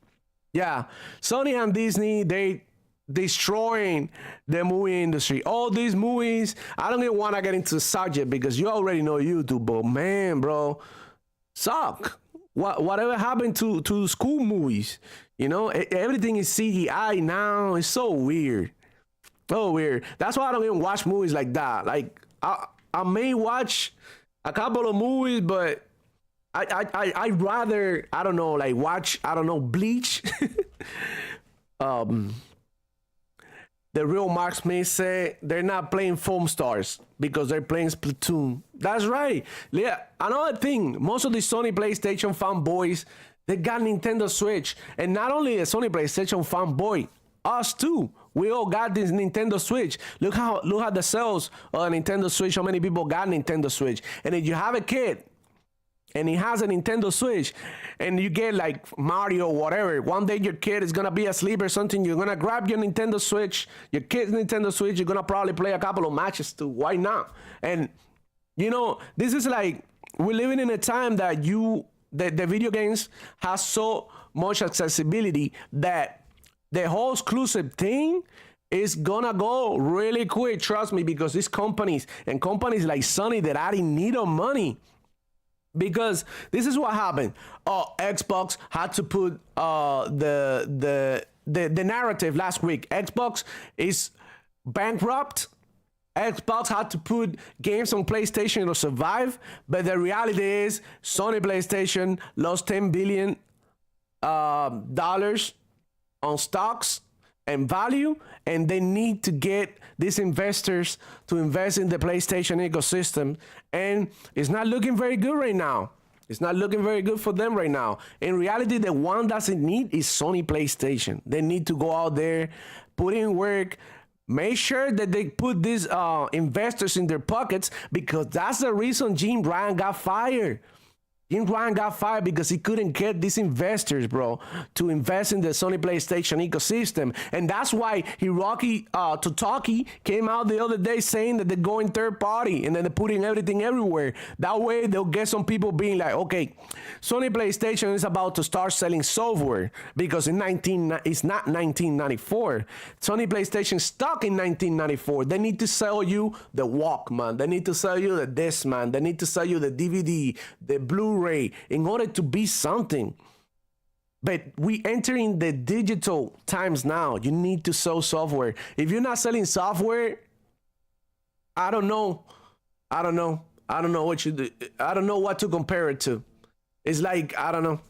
Yeah, Sony and Disney, they destroying the movie industry. All these movies, I don't even want to get into the subject because you already know YouTube, but man, bro, suck. Whatever happened to school movies? Everything is CGI now. It's so weird. So weird. That's why I don't even watch movies like that. Like, I may watch a couple of movies, but I'd rather, I don't know, like watch, I don't know, Bleach. The the real Mark Smith said they're not playing Foam Stars because they're playing Splatoon. That's right. Yeah. Another thing, most of the Sony PlayStation fanboys, they got Nintendo Switch. And not only a Sony PlayStation fanboy, us too. We all got this Nintendo Switch. Look at the sales of a Nintendo Switch, how many people got Nintendo Switch. And if you have a kid and he has a Nintendo Switch and you get like Mario or whatever, one day your kid is gonna be asleep or something, you're gonna grab your Nintendo Switch, your kid's Nintendo Switch, you're gonna probably play a couple of matches too. Why not? And you know, this is like, we're living in a time that the video games has so much accessibility that the whole exclusive thing is gonna go really quick. Trust me, because these companies and companies like Sony that are in need of money. Because this is what happened. Oh, Xbox had to put the narrative last week. Xbox is bankrupt. Xbox had to put games on PlayStation to survive, but the reality is Sony PlayStation lost $10 billion dollars on stocks and value, and they need to get these investors to invest in the PlayStation ecosystem, and it's not looking very good right now. It's not looking very good for them right now. In reality, the one that's in need is Sony PlayStation. They need to go out there, put in work, make sure that they put these investors in their pockets, because that's the reason Jim Ryan got fired. Jim Ryan got fired because he couldn't get these investors, bro, to invest in the Sony PlayStation ecosystem. And that's why Hiroki Totaki came out the other day saying that they're going third party and then they're putting everything everywhere. That way they'll get some people being like, okay, Sony PlayStation is about to start selling software because it's not 1994. Sony PlayStation stock in 1994. They need to sell you the Walkman. They need to sell you the Discman. They need to sell you the DVD, the Blu-ray, in order to be something. But we entering the digital times now. You need to sell software. If you're not selling software, I don't know what you do. I don't know what to compare it to. It's like, I don't know.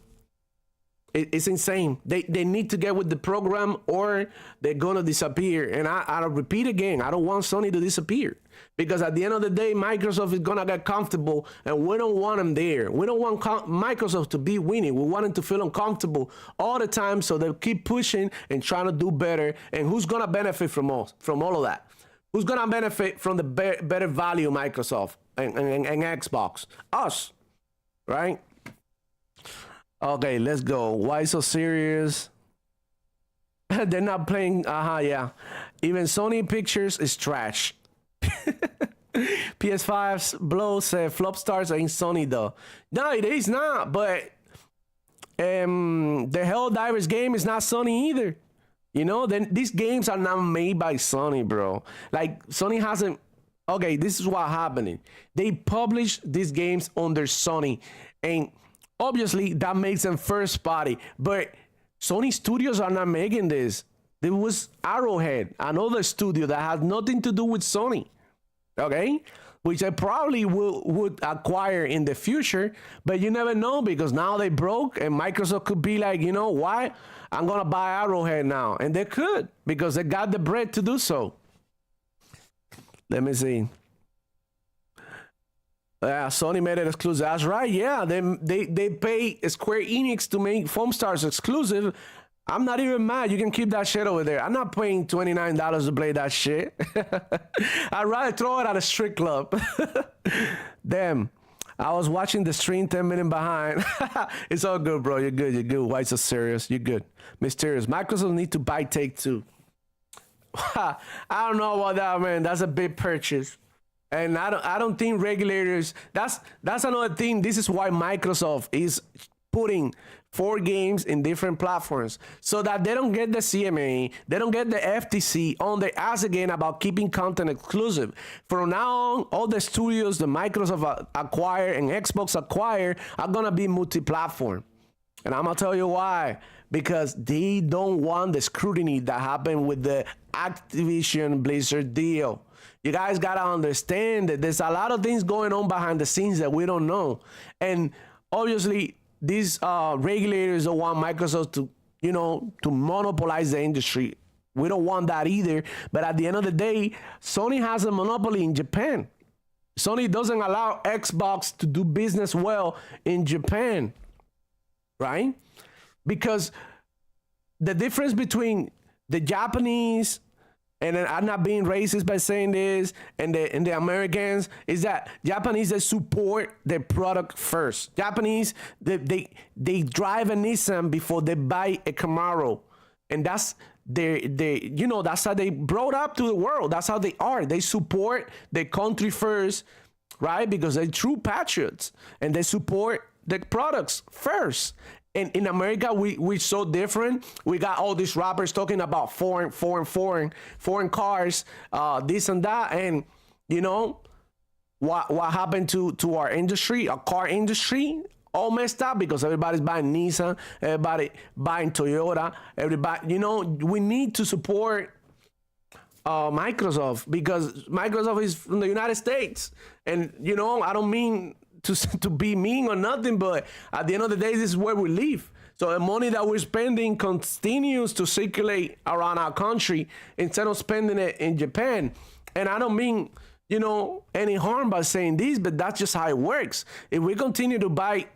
It's insane. They need to get with the program or they're gonna disappear. And I'll repeat again, I don't want Sony to disappear, because at the end of the day, Microsoft is gonna get comfortable, and we don't want them there. We don't want Microsoft to be winning. We want them to feel uncomfortable all the time, so they keep pushing and trying to do better. And who's gonna benefit from all of that? Who's gonna benefit from the better value Microsoft and Xbox? Us, right? Okay, let's go. Why so serious? They're not playing. Yeah. Even Sony Pictures is trash. PS5's blow said flop stars ain't Sony though. No, it is not. But the Helldivers game is not Sony either. You know, then these games are not made by Sony, bro. Like Sony hasn't. Okay, this is what happening. They publish these games under Sony, and obviously that makes them first party. But Sony Studios are not making this. There was Arrowhead, another studio that has nothing to do with Sony. Okay, which I probably would acquire in the future, but you never know, because now they broke, and Microsoft could be like, you know what, I'm gonna buy Arrowhead now, and they could, because they got the bread to do so. Let me see. Yeah, Sony made it exclusive. That's right. Yeah, they pay Square Enix to make Foam Stars exclusive. I'm not even mad. You can keep that shit over there. I'm not paying $29 to play that shit. I'd rather throw it at a strip club. Damn. I was watching the stream 10 minutes behind. It's all good, bro. You're good. You're good. Why so serious? You're good. Mysterious. Microsoft need to buy Take-Two. I don't know about that, man. That's a big purchase. And I don't think regulators, that's another thing. This is why Microsoft is putting 4 games in different platforms, so that they don't get the CMA, they don't get the FTC on their ass again about keeping content exclusive. From now on, all the studios that Microsoft acquire and Xbox acquire are gonna be multi-platform. And I'm gonna tell you why. Because they don't want the scrutiny that happened with the Activision Blizzard deal. You guys gotta understand that there's a lot of things going on behind the scenes that we don't know. And obviously, these regulators don't want Microsoft to, to monopolize the industry We don't want that either. But at the end of the day, Sony has a monopoly in Japan. Sony doesn't allow Xbox to do business well in Japan, right? Because the difference between the Japanese, and I'm not being racist by saying this, and the Americans, is that Japanese, they support their product first. Japanese, they drive a Nissan before they buy a Camaro, and that's that's how they brought up to the world. That's how they are. They support their country first, right? Because they're true patriots, and they support the products first. And in America, we're so different. We got all these rappers talking about foreign cars, this and that. And what happened to our industry, our car industry? All messed up because everybody's buying Nissan, everybody buying Toyota, everybody, we need to support Microsoft, because Microsoft is from the United States. And, I don't mean to be mean or nothing, but at the end of the day, this is where we live. So the money that we're spending continues to circulate around our country instead of spending it in Japan. And I don't mean, any harm by saying this, but that's just how it works. If we continue to buy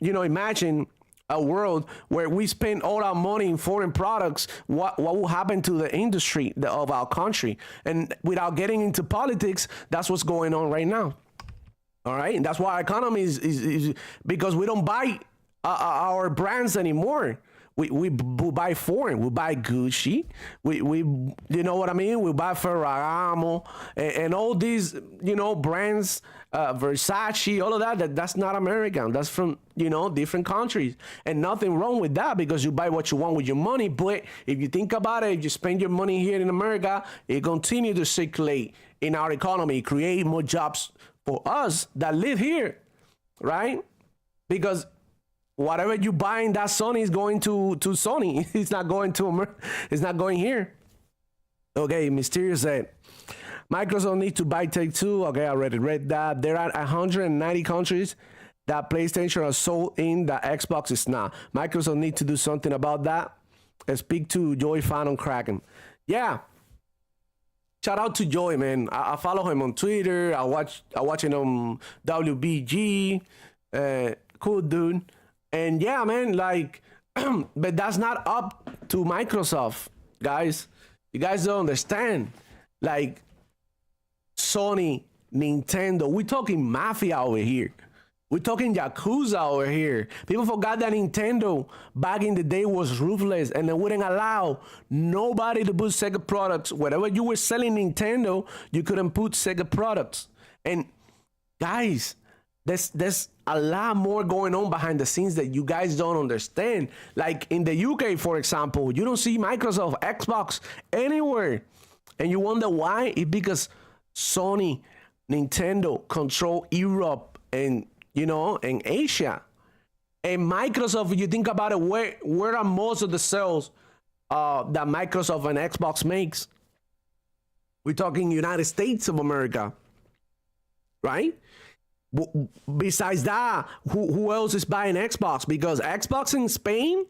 imagine a world where we spend all our money in foreign products, what will happen to the industry of our country? And without getting into politics, that's what's going on right now. All right, and that's why our economy is because we don't buy our brands anymore. We buy foreign. We buy Gucci. We you know what I mean? We buy Ferragamo and all these brands, Versace, all of that. That's not American. That's from different countries, and nothing wrong with that, because you buy what you want with your money. But if you think about it, if you spend your money here in America, it continue to circulate in our economy, create more jobs for us that live here, right? Because whatever you buy in that Sony is going to Sony. It's not going to it's not going here. Okay, Mysterious said, Microsoft needs to buy Take-Two. Okay, I already read that. There are 190 countries that PlayStation are sold in that Xbox is not. Microsoft needs to do something about that. And speak to Joey Fan on Kraken. Yeah. Shout out to Joey, man. I follow him on Twitter. I watch him on WBG. Cool dude. And yeah, man, but that's not up to Microsoft, guys. You guys don't understand. Sony, Nintendo, we're talking mafia over here. We're talking Yakuza over here. People forgot that Nintendo back in the day was ruthless, and they wouldn't allow nobody to put Sega products. Whatever you were selling Nintendo, you couldn't put Sega products. And guys, there's a lot more going on behind the scenes that you guys don't understand. Like in the UK, for example, you don't see Microsoft, Xbox anywhere. And you wonder why? It's because Sony, Nintendo control Europe and in Asia. And Microsoft, if you think about it, where are most of the sales that Microsoft and Xbox makes? We're talking United States of America, right? Besides that, who else is buying Xbox? Because Xbox in Spain,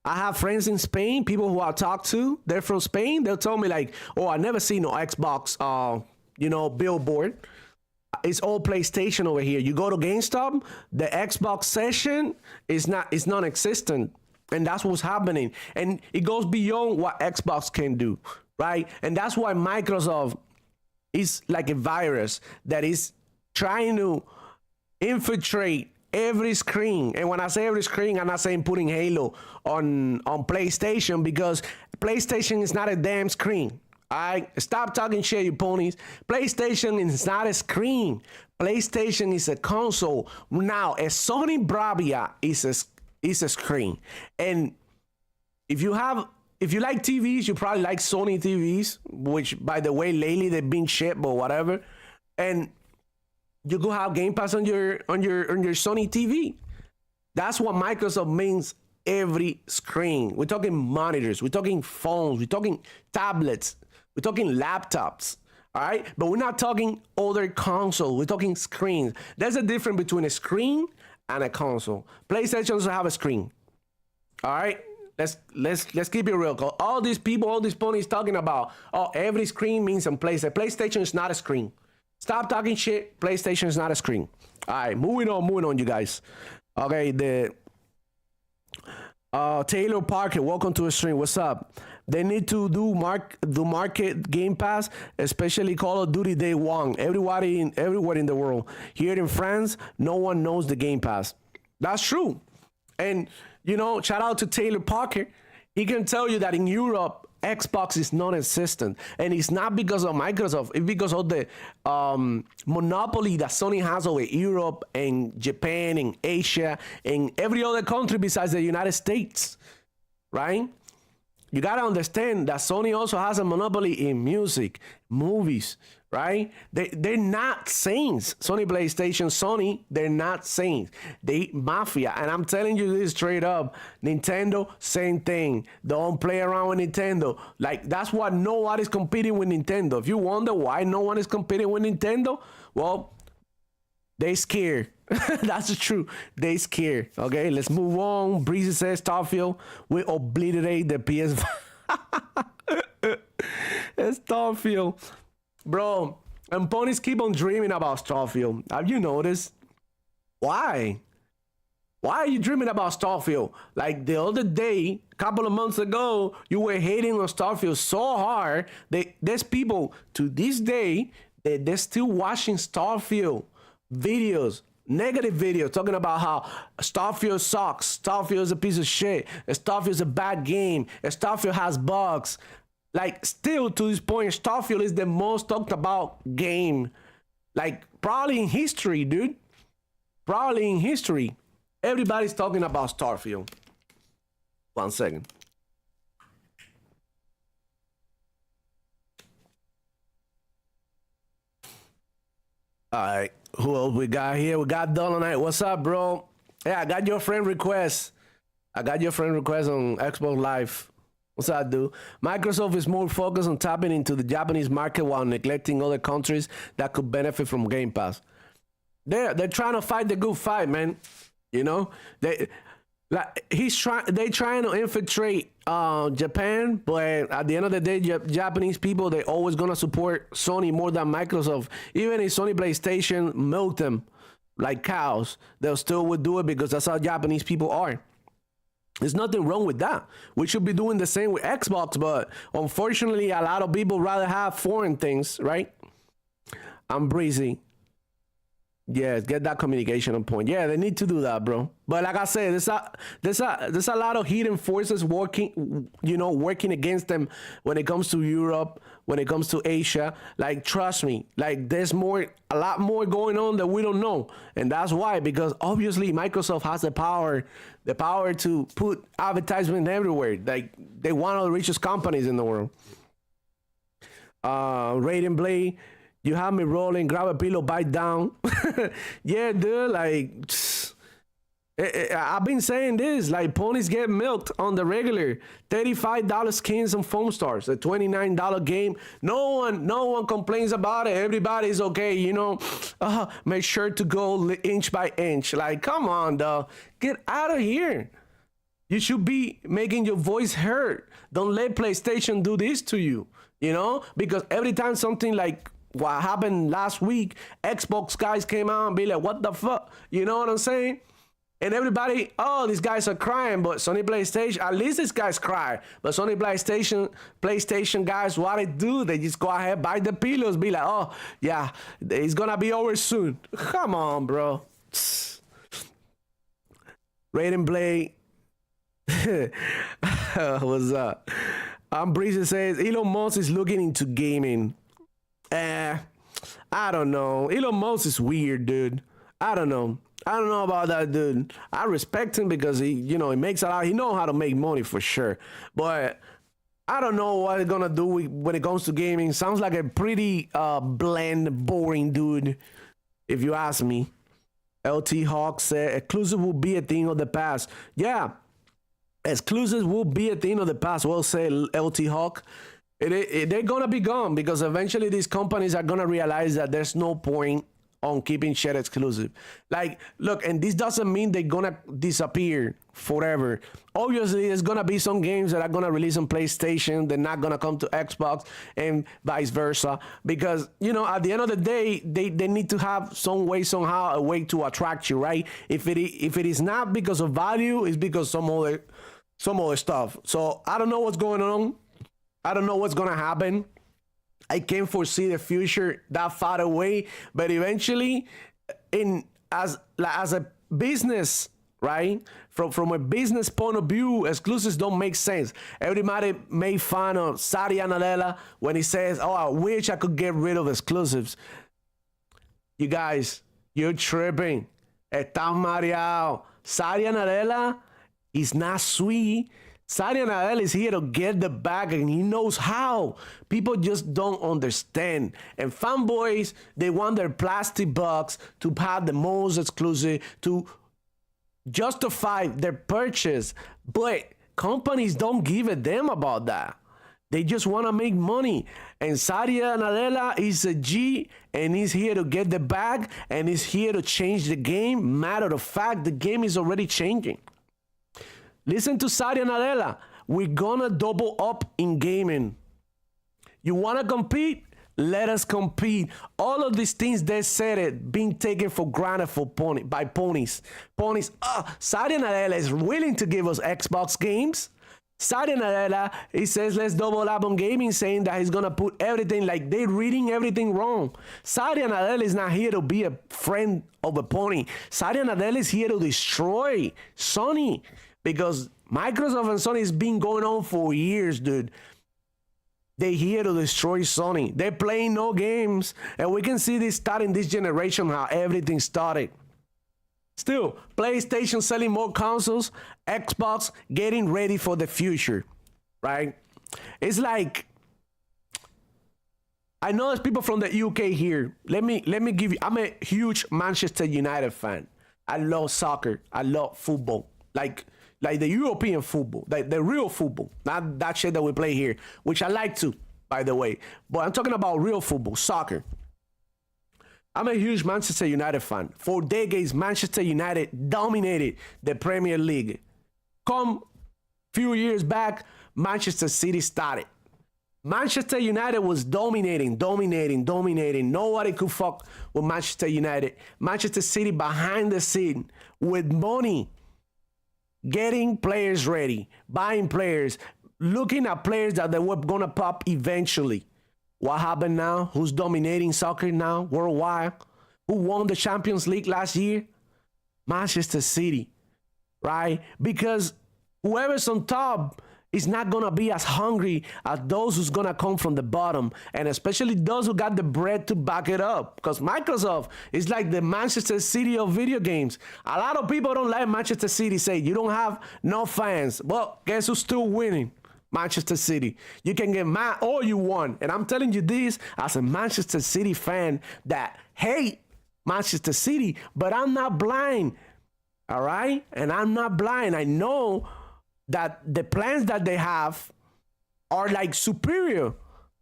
I have friends in Spain, people who I talk to, they're from Spain. They'll tell me I never seen no Xbox, billboard. It's all PlayStation over here. You go to GameStop, the Xbox session is non-existent, and that's what's happening. And it goes beyond what Xbox can do, right? And that's why Microsoft is like a virus that is trying to infiltrate every screen. And when I say every screen, I'm not saying putting Halo on PlayStation, because PlayStation is not a damn screen. Stop talking shit, you ponies. PlayStation is not a screen. PlayStation is a console. Now, a Sony Bravia is a screen. And if you like TVs, you probably like Sony TVs, which, by the way, lately they've been shit, but whatever. And you go have Game Pass on your Sony TV. That's what Microsoft means. Every screen. We're talking monitors. We're talking phones. We're talking tablets. We're talking laptops, all right? But we're not talking other consoles. We're talking screens. There's a difference between a screen and a console. PlayStation doesn't have a screen, all right? Let's keep it real. All these people, all these ponies talking about, oh, every screen means some place. A PlayStation is not a screen. Stop talking shit. PlayStation is not a screen. All right, moving on, you guys. Okay, the Taylor Parker, welcome to the stream. What's up? They need to do market Game Pass, especially Call of Duty Day One. Everywhere in the world. Here in France, no one knows the Game Pass. That's true. And shout out to Taylor Parker. He can tell you that in Europe, Xbox is non-existent, and it's not because of Microsoft. It's because of the monopoly that Sony has over Europe and Japan and Asia and every other country besides the United States, right? You gotta understand that Sony also has a monopoly in music, movies, right? They're not saints. Sony PlayStation, Sony, they're not saints. They mafia. And I'm telling you this straight up. Nintendo, same thing. Don't play around with Nintendo. Like, that's why nobody's competing with Nintendo. If you wonder why no one is competing with Nintendo, well, they scared. That's the truth. They scared. Okay, let's move on. Breezy says Starfield will obliterate the PS5. It's Starfield. Bro, and ponies keep on dreaming about Starfield. Have you noticed? Why? Why are you dreaming about Starfield? Like the other day, a couple of months ago, you were hating on Starfield so hard that there's people to this day that they're still watching Starfield videos, negative videos, talking about how Starfield sucks, Starfield is a piece of shit, Starfield is a bad game, Starfield has bugs. Like, still to this point, Starfield is the most talked about game, like, probably in history, dude. Probably in history. Everybody's talking about Starfield. 1 second. All right, who else we got here? We got Dolonite. What's up, bro? Yeah, I got your friend request. I got your friend request on Xbox Live. What's up, dude? Microsoft is more focused on tapping into the Japanese market while neglecting other countries that could benefit from Game Pass. They're trying to fight the good fight, man. They're trying to infiltrate Japan, but at the end of the day, Japanese people, they're always gonna support Sony more than Microsoft. Even if Sony PlayStation milk them like cows, they'll still would do it because that's how Japanese people are. There's nothing wrong with that. We should be doing the same with Xbox, but unfortunately, a lot of people rather have foreign things, right? I'm breezy. Yeah, get that communication on point. Yeah, they need to do that, bro. But like I said, there's a lot of hidden forces working against them when it comes to Europe, when it comes to Asia. Like, trust me, like there's a lot more going on that we don't know, and that's why, because obviously Microsoft has the power to put advertisement everywhere. Like, they're one of the richest companies in the world. Raiden Blade. You have me rolling, grab a pillow, bite down. Yeah, dude, like, I've been saying this, like, ponies get milked on the regular. $35 skins and foam stars, a $29 game. No one complains about it. Everybody's okay, make sure to go inch by inch. Like, come on, dog. Get out of here. You should be making your voice heard. Don't let PlayStation do this to you, because every time something like what happened last week, Xbox guys came out and be like, what the fuck? You know what I'm saying? And everybody, oh, these guys are crying, but Sony PlayStation, at least these guys cry. But Sony PlayStation guys, what they do, they just go ahead, buy the pillows, be like, oh, yeah, it's gonna be over soon. Come on, bro. Raiden Blade. What's up? Breezy says, Elon Musk is looking into gaming. I don't know. Elon Musk is weird, dude. I don't know about that dude. I respect him because he makes a lot. He knows how to make money for sure. But I don't know what he's gonna do when it comes to gaming. Sounds like a pretty bland, boring dude, if you ask me. LT Hawk said, exclusive will be a thing of the past. Yeah, exclusives will be a thing of the past. Well said, LT Hawk. They're gonna be gone because eventually these companies are gonna realize that there's no point on keeping shit exclusive. Like, look, and this doesn't mean they're gonna disappear forever. Obviously, there's gonna be some games that are gonna release on PlayStation. They're not gonna come to Xbox and vice versa. Because, you know, at the end of the day, they need to have some way, somehow, a way to attract you, right? If it is not because of value, it's because some other stuff. So I don't know what's going on. I don't know what's gonna happen. I can't foresee the future that far away, but eventually, as a business, right? From a business point of view, exclusives don't make sense. Everybody made fun of Satya Nadella when he says, "Oh, I wish I could get rid of exclusives." You guys, you're tripping. Estás mareado. Satya Nadella is not sweet. Satya Nadella is here to get the bag, and he knows how. People just don't understand. And fanboys, they want their plastic bucks to have the most exclusive, to justify their purchase. But companies don't give a damn about that. They just want to make money. And Satya Nadella is a G, and he's here to get the bag, and he's here to change the game. Matter of fact, the game is already changing. Listen to Satya Nadella. We're gonna double up in gaming. You wanna compete? Let us compete. All of these things they said it being taken for granted by ponies. Satya Nadella is willing to give us Xbox games. Satya Nadella, he says let's double up on gaming, saying that he's gonna put everything, like they're reading everything wrong. Satya Nadella is not here to be a friend of a pony. Satya Nadella is here to destroy Sony. Because Microsoft and Sony has been going on for years, dude. They're here to destroy Sony. They're playing no games. And we can see this starting this generation, how everything started. Still, PlayStation selling more consoles, Xbox getting ready for the future, right? It's like, I know there's people from the UK here. Let me give you, I'm a huge Manchester United fan. I love soccer. I love football. Like the European football, the real football, not that shit that we play here, which I like to, by the way. But I'm talking about real football, soccer. I'm a huge Manchester United fan. For decades, Manchester United dominated the Premier League. Come few years back, Manchester City started. Manchester United was dominating. Nobody could fuck with Manchester United. Manchester City behind the scene with money, getting players ready, buying players, looking at players that they were gonna pop eventually. What happened now? Who's dominating soccer now worldwide? Who won the Champions League last year? Manchester City, right? Because whoever's on top is not gonna be as hungry as those who's gonna come from the bottom, and especially those who got the bread to back it up. Because Microsoft is like the Manchester City of video games. A lot of people don't like Manchester City, say you don't have no fans. Well, guess who's still winning? Manchester City. You can get mad all you want, and I'm telling you this as a Manchester City fan that hate Manchester City, but I'm not blind, all right? And I'm not blind. I know that the plans that they have are like superior,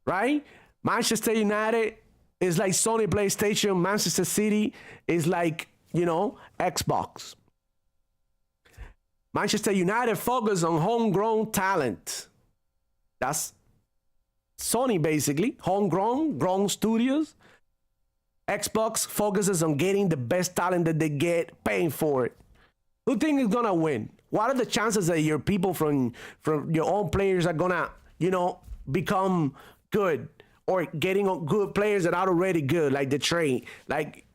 right? Manchester United is like Sony PlayStation. Manchester City is like, Xbox. Manchester United focus on homegrown talent. That's Sony, basically. Grown studios. Xbox focuses on getting the best talent that they get, paying for it. Who think is gonna win? What are the chances that your people from your own players are gonna, become good, or getting good players that are already good, like the trade? Like,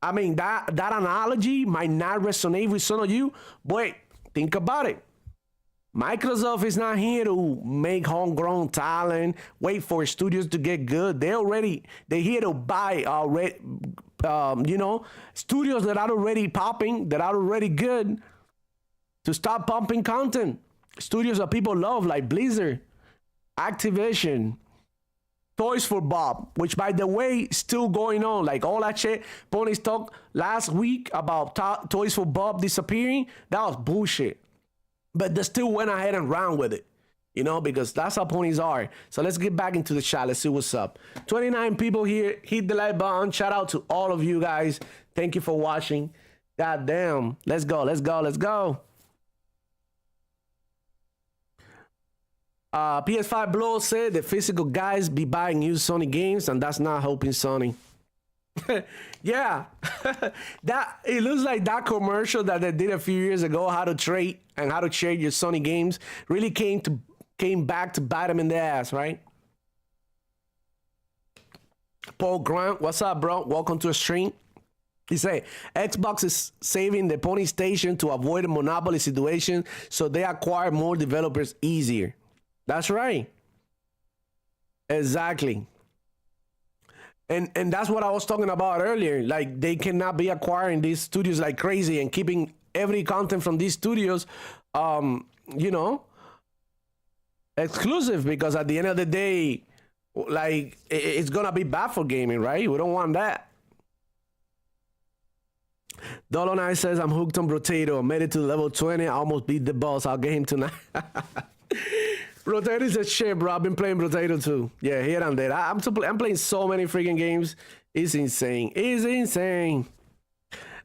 I mean, that analogy might not resonate with some of you, but think about it. Microsoft is not here to make homegrown talent, wait for studios to get good. They're here to buy already, studios that are already popping, that are already good, to start pumping content. Studios that people love, like Blizzard, Activision, Toys for Bob, which, by the way, still going on. Like all that shit Ponies talked last week about Toys for Bob disappearing, that was bullshit. But they still went ahead and ran with it. you know, because that's how ponies are. So let's get back into the chat. Let's see what's up. 29 people here. Hit the like button. Shout out to all of you guys. Thank you for watching. God damn. Let's go. Let's go. Let's go. PS5 Blow said the physical guys be buying used Sony games, and that's not helping Sony. Yeah, that it looks like that commercial that they did a few years ago, how to trade and how to trade your Sony games, really came back to bite them in the ass, right? Paul Grant, what's up, bro? Welcome to a stream. He said Xbox is saving the Pony Station to avoid a monopoly situation, so they acquire more developers easier. That's right. Exactly. And that's what I was talking about earlier. Like, they cannot be acquiring these studios like crazy and keeping every content from these studios, you know, exclusive, because at the end of the day, like, it's gonna be bad for gaming, right? We don't want that. Dolonai says, I'm hooked on Brotato. I made it to level 20. I almost beat the boss. I'll get him tonight. Brotato's a shit, bro. I've been playing Brotato too. Yeah, here and there. I'm playing so many freaking games. It's insane. It's insane.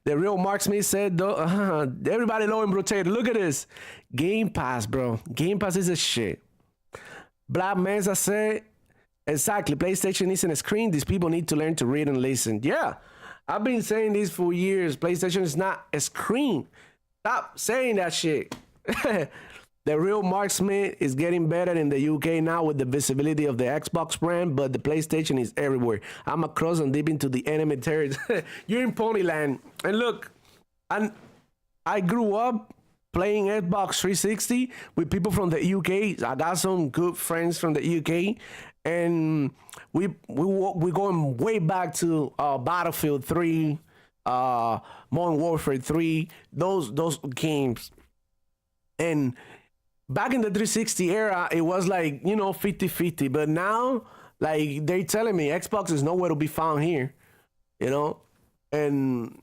The real Mark Smith said, though, everybody knowing Brotato. Look at this. Game Pass, bro. Game Pass is a shit. Black Mesa said, exactly. PlayStation isn't a screen. These people need to learn to read and listen. Yeah, I've been saying this for years. PlayStation is not a screen. Stop saying that shit. The real Mark Smith is getting better in the UK now with the visibility of the Xbox brand, but the PlayStation is everywhere. I'm across and deep into the enemy territory. You're in Ponyland. And look, I grew up playing Xbox 360 with people from the UK. I got some good friends from the UK, and we're going way back to Battlefield 3, Modern Warfare 3, those games. And back in the 360 era, it was like, you know, 50-50. But now, like, they're telling me Xbox is nowhere to be found here, you know? And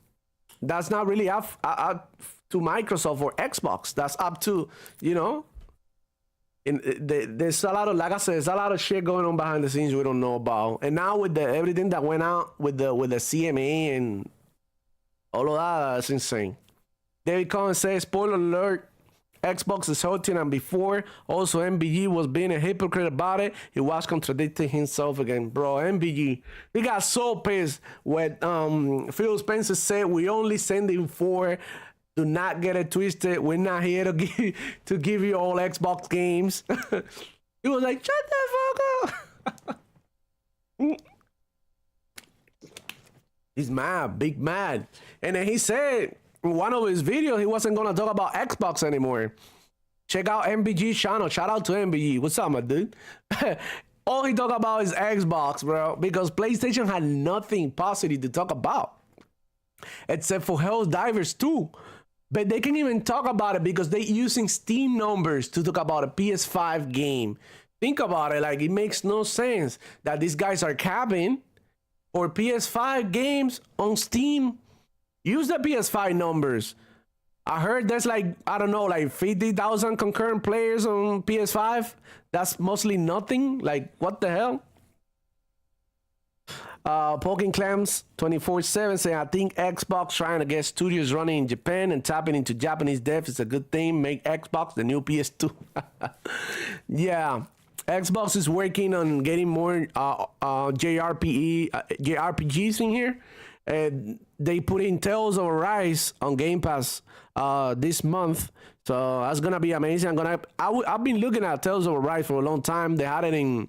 that's not really up to Microsoft or Xbox. That's up to, you know? There's a lot of, like I said, there's a lot of shit going on behind the scenes we don't know about. And now with everything that went out with the CMA and all of that, that's insane. David Collins says, spoiler alert, Xbox is hurting, and before also MBG was being a hypocrite about it. He was contradicting himself again, bro. MBG, we got so pissed when Phil Spencer said we only sending 4. Do not get it twisted. We're not here to give you all Xbox games. He was like, shut the fuck up. He's mad, big mad. And then he said in one of his videos, he wasn't gonna talk about Xbox anymore. Check out MBG's channel. Shout out to MBG. What's up, my dude? All he talk about is Xbox, bro, because PlayStation had nothing positive to talk about except for Helldivers 2. But they can't even talk about it because they're using Steam numbers to talk about a PS5 game. Think about it, like, it makes no sense that these guys are capping for PS5 games on Steam. Use the PS5 numbers. I heard there's like, I don't know, like 50,000 concurrent players on PS5. That's mostly nothing. Like, what the hell? Poking Clams 24/7 saying, I think Xbox trying to get studios running in Japan and tapping into Japanese devs is a good thing. Make Xbox the new PS2. Yeah, Xbox is working on getting more JRPGs in here. And they put in Tales of Arise on Game Pass this month, so that's gonna be amazing. I've been looking at Tales of Arise for a long time. They had it in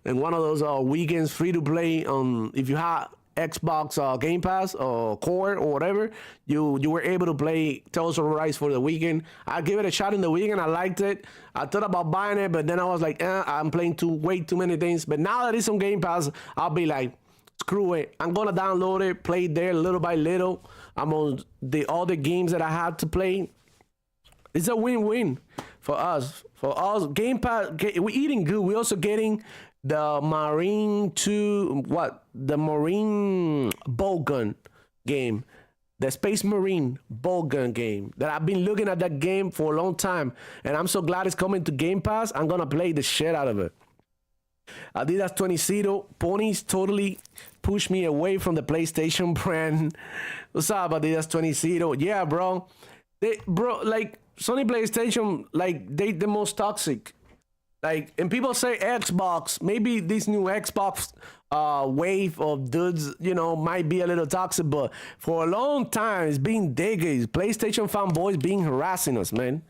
one of those weekends free to play on, if you had Xbox Game Pass or Core or whatever, you were able to play Tales of Arise for the weekend. I gave it a shot in the weekend. I liked it. I thought about buying it, but then I was like, I'm playing way too many things. But now that it's on Game Pass, I'll be like, screw it. I'm gonna download it, play it there little by little. I'm on the other games that I had to play. It's a win-win for us. For us, Game Pass, we're eating good. We're also getting the Marine Bowgun game. the Space Marine bolt gun game that I've been looking at that game for a long time, and I'm so glad it's coming to Game Pass. I'm gonna play the shit out of it. Adidas 20 seethe ponies totally pushed me away from the PlayStation brand. What's up, Adidas 20 seethe? Yeah, bro. Like Sony PlayStation, like they the most toxic. Like, and people say Xbox, maybe this new Xbox wave of dudes, you know, might be a little toxic, but for a long time it's been decades. PlayStation fanboys being harassing us, man.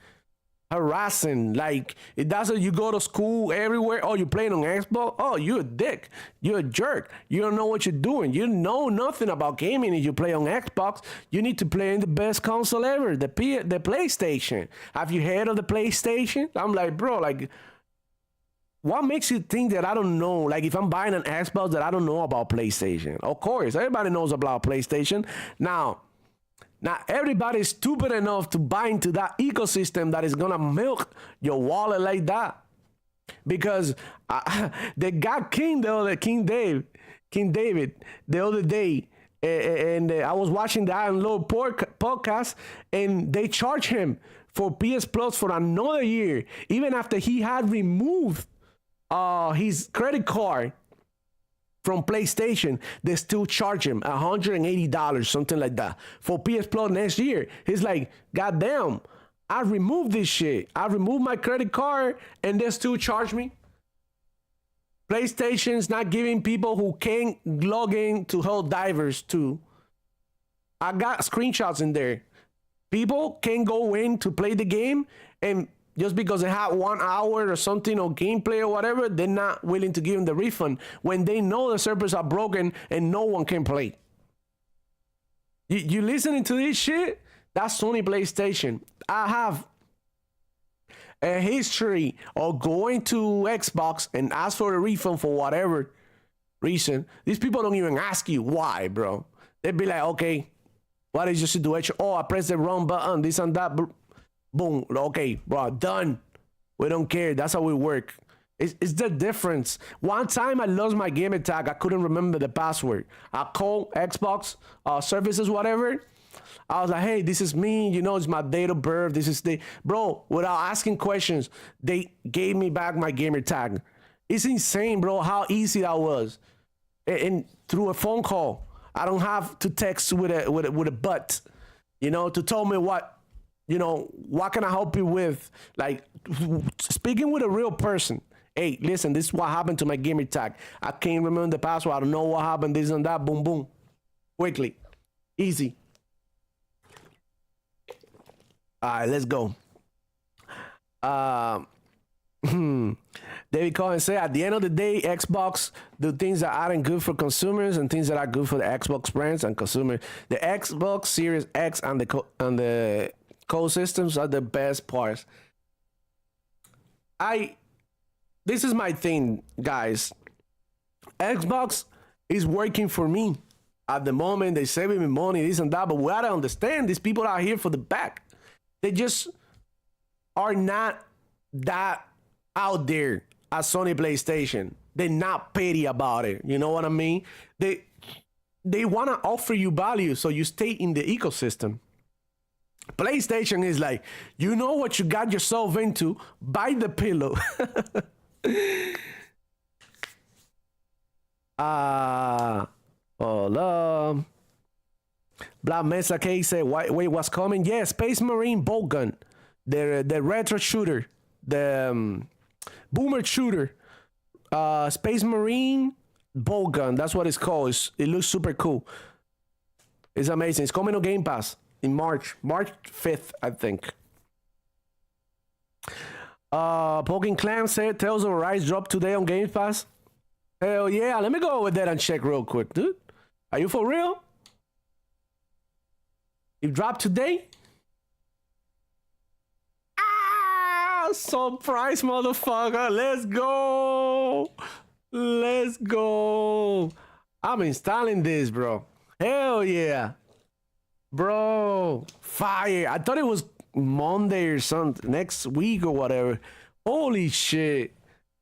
Harassing, like it doesn't. You go to school everywhere. Oh, you playing on Xbox? Oh, you're a dick. You're a jerk. You don't know what you're doing. You know nothing about gaming. If you play on Xbox, you need to play in the best console ever, the PlayStation. Have you heard of the PlayStation? I'm like, bro, like, what makes you think that I don't know? Like, if I'm buying an Xbox, that I don't know about PlayStation? Of course, everybody knows about PlayStation. Now everybody's stupid enough to buy into that ecosystem that is gonna milk your wallet like that. Because they got King David the other day, and I was watching the Iron Lord podcast, and they charged him for PS Plus for another year, even after he had removed his credit card from PlayStation. They still charge him $180, something like that, for PS Plus next year. He's like, God damn, I removed this shit. I removed my credit card and they still charge me. PlayStation's not giving people who can't log in to Helldivers too. I got screenshots in there. People can go in to play the game, and just because they have 1 hour or something or gameplay or whatever, they're not willing to give them the refund when they know the servers are broken and no one can play. You listening to this shit? That's Sony PlayStation. I have a history of going to Xbox and ask for a refund for whatever reason. These people don't even ask you why, bro. They'd be like, okay, what is your situation? Oh, I pressed the wrong button, this and that. Boom. Okay, bro, done. We don't care. That's how we work. It's the difference. One time I lost my gamer tag. I couldn't remember the password. I called Xbox services, whatever. I was like, hey, this is me. You know, it's my date of birth. This is the... Bro, without asking questions, they gave me back my gamer tag. It's insane, bro, how easy that was. And through a phone call. I don't have to text with a but, you know, to tell me what, you know, what can I help you with? Like, speaking with a real person. Hey, listen, this is what happened to my gamer tag. I can't remember the password. I don't know what happened, this and that. Boom, boom. Quickly. Easy. All right, let's go. David Cohen said, at the end of the day, Xbox do things that aren't good for consumers and things that are good for the Xbox brands and consumers. The Xbox Series X and the code systems are the best parts. This is my thing, guys. Xbox is working for me at the moment. They're saving me money, this and that. But we gotta understand, these people are here for the back. They just are not that out there as Sony PlayStation. They're not petty about it. You know what I mean? They want to offer you value so you stay in the ecosystem. PlayStation is like, you know what you got yourself into, buy the pillow. Hold up. Black Mesa K said, wait, what's coming? Yeah, Space Marine bolt gun. The retro shooter. The boomer shooter. Space Marine bolt gun. That's what it's called. It looks super cool. It's amazing. It's coming to Game Pass in March 5th, I think. Poking Clan said Tales of Arise dropped today on Game Pass. Hell yeah. Let me go over there and check real quick, dude. Are you for real? It dropped today? Ah, surprise, motherfucker. Let's go. Let's go. I'm installing this, bro. Hell yeah. Bro, fire. I thought it was Monday or something, next week or whatever. Holy shit.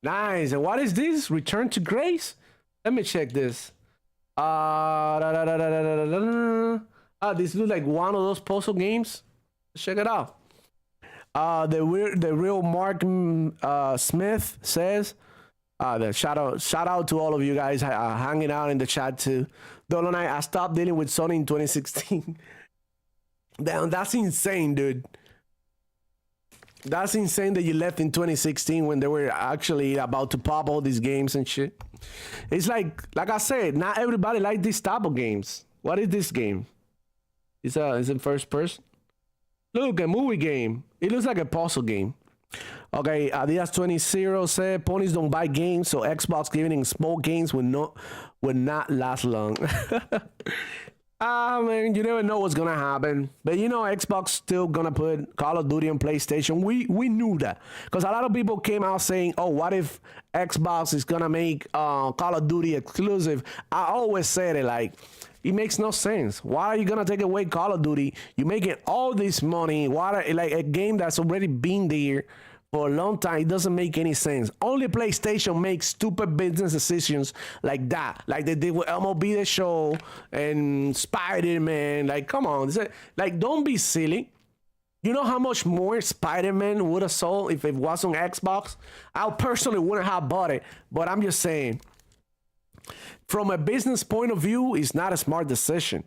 Nice. And what is this? Return to Grace? Let me check this. This looks like one of those puzzle games. Check it out. The real Mark Smith says, the shout out to all of you guys hanging out in the chat too. Dolonite, I stopped dealing with Sony in 2016. Damn, that's insane, dude. That's insane that you left in 2016 when they were actually about to pop all these games and shit. It's like I said, not everybody like this type of games. What is this game? Is it first person? Look, a movie game. It looks like a puzzle game. Okay, Adidas 20 said ponies don't buy games, so Xbox giving small games will not last long. Man, you never know what's gonna happen. But you know, Xbox still gonna put Call of Duty on PlayStation. We knew that because a lot of people came out saying, "Oh, what if Xbox is gonna make Call of Duty exclusive?" I always said it like, it makes no sense. Why are you gonna take away Call of Duty? You're making all this money. Why, like a game that's already been there for a long time? It doesn't make any sense. Only PlayStation makes stupid business decisions like that, like they did with MLB The Show and Spider-Man. Like, come on, like, don't be silly. You know how much more Spider-Man would have sold if it was on Xbox? I personally wouldn't have bought it, but I'm just saying, from a business point of view, it's not a smart decision.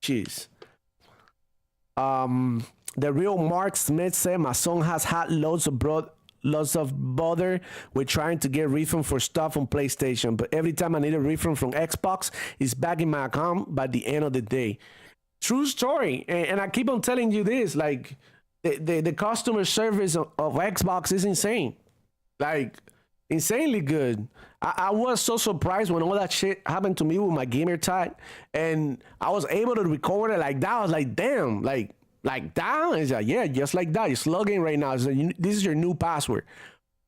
Jeez. The real Mark Smith said, my son has had lots of bother with trying to get refund for stuff on PlayStation, but every time I need a refund from Xbox, it's back in my account by the end of the day. True story. And I keep on telling you this, like, the customer service of Xbox is insane. Like, insanely good. I was so surprised when all that shit happened to me with my gamer tag, and I was able to record it like that. I was like, damn, like that? It's like, yeah, just like that. Just log in right now. It's like, this is your new password.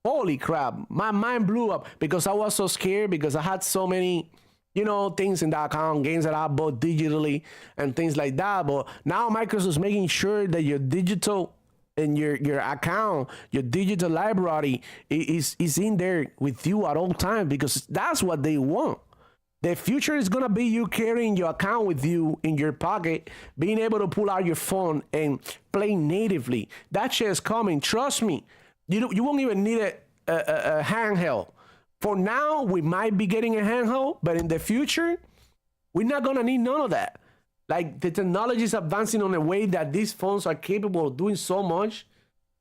Holy crap. My mind blew up because I was so scared because I had so many, you know, things in that account, games that I bought digitally and things like that. But now Microsoft is making sure that your digital and your account, your digital library is in there with you at all times because that's what they want. The future is going to be you carrying your account with you in your pocket, being able to pull out your phone and play natively. That shit is coming. Trust me. You won't even need a handheld. For now, we might be getting a handheld, but in the future, we're not going to need none of that. Like, the technology is advancing in a way that these phones are capable of doing so much,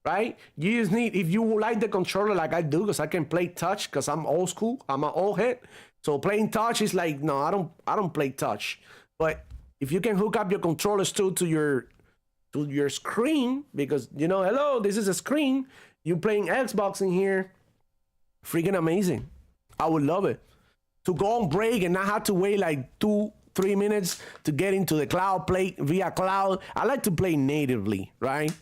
right? You just need, if you like the controller like I do, because I can play touch because I'm old school. I'm an old head. So playing touch is like, no, I don't play touch. But if you can hook up your controllers to your screen, because, you know, hello, this is a screen. You playing Xbox in here, freaking amazing. I would love it. To go on break and not have to wait like 2-3 minutes to get into the cloud, play via cloud. I like to play natively, right?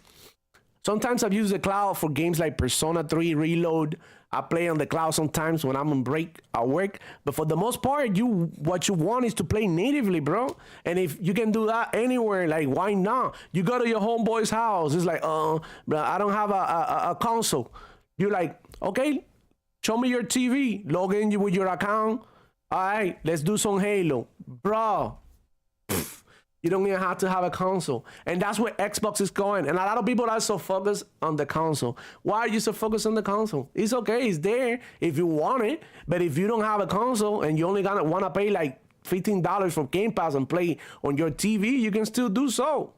Sometimes I've used the cloud for games like Persona 3 Reload. I play on the cloud sometimes when I'm on break at work. But for the most part, what you want is to play natively, bro. And if you can do that anywhere, like, why not? You go to your homeboy's house. It's like, bro, I don't have a console. You're like, okay, show me your TV. Log in with your account. All right, let's do some Halo. Bro, you don't even have to have a console. And that's where Xbox is going. And a lot of people are so focused on the console. Why are you so focused on the console? It's okay, it's there if you want it. But if you don't have a console and you only gonna wanna pay like $15 for Game Pass and play on your TV, you can still do so.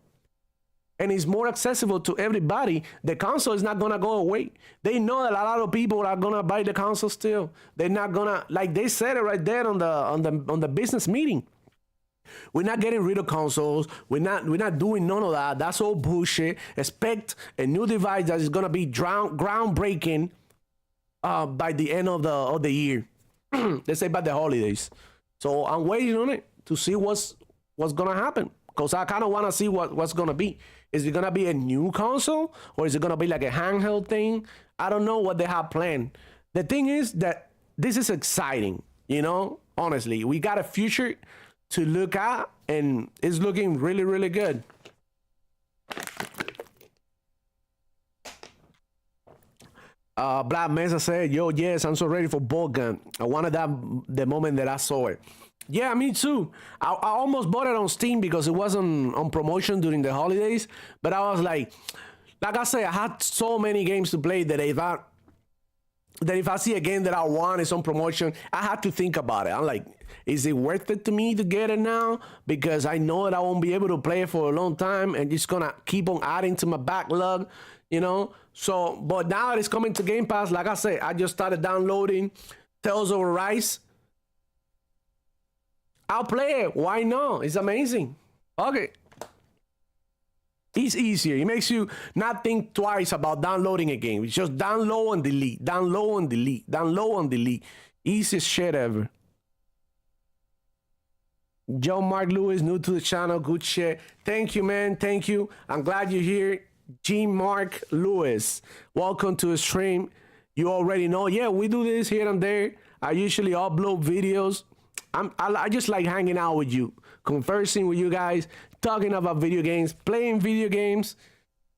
And it's more accessible to everybody. The console is not gonna go away. They know that a lot of people are gonna buy the console still. They're not gonna, like they said it right there on the business meeting. We're not getting rid of consoles. We're not doing none of that. That's all bullshit. Expect a new device that is gonna be groundbreaking by the end of the year. Let's say by the holidays. So I'm waiting on it to see what's gonna happen. Because I kind of want to see what's gonna be. Is it gonna be a new console or is it gonna be like a handheld thing? I don't know what they have planned. The thing is that this is exciting, you know. Honestly, we got a future to look at, and it's looking really, really good. Black Mesa said, yo, yes, I'm so ready for ball gun. I wanted that the moment that I saw it. Yeah, me too. I almost bought it on Steam because it wasn't on promotion during the holidays. But I was like I said, I had so many games to play that if I see a game that I want is on promotion, I had to think about it. I'm like, is it worth it to me to get it now? Because I know that I won't be able to play it for a long time and it's gonna keep on adding to my backlog, you know? So, but now it's coming to Game Pass. Like I said, I just started downloading Tales of Arise. I'll play it. Why not? It's amazing. Okay. It's easier. It makes you not think twice about downloading a game. It's just download and delete, download and delete, download and delete. Easiest shit ever. Joe Mark Lewis, new to the channel. Good shit. Thank you, man. Thank you. I'm glad you're here. G Mark Lewis, welcome to the stream. You already know. Yeah, we do this here and there. I usually upload videos. I just like hanging out with you, conversing with you guys, talking about video games, playing video games.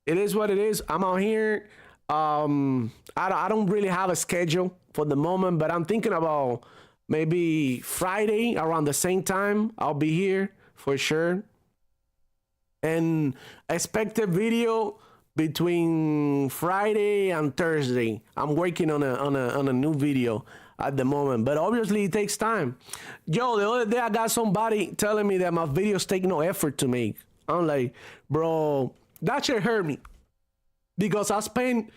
It is what it is. I'm out here. I don't really have a schedule for the moment, but I'm thinking about maybe Friday around the same time. I'll be here for sure. And expect a video between Friday and Thursday. I'm working on a new video at the moment, but obviously it takes time. Yo, the other day I got somebody telling me that my videos take no effort to make. I'm like, bro, that shit hurt me because I spend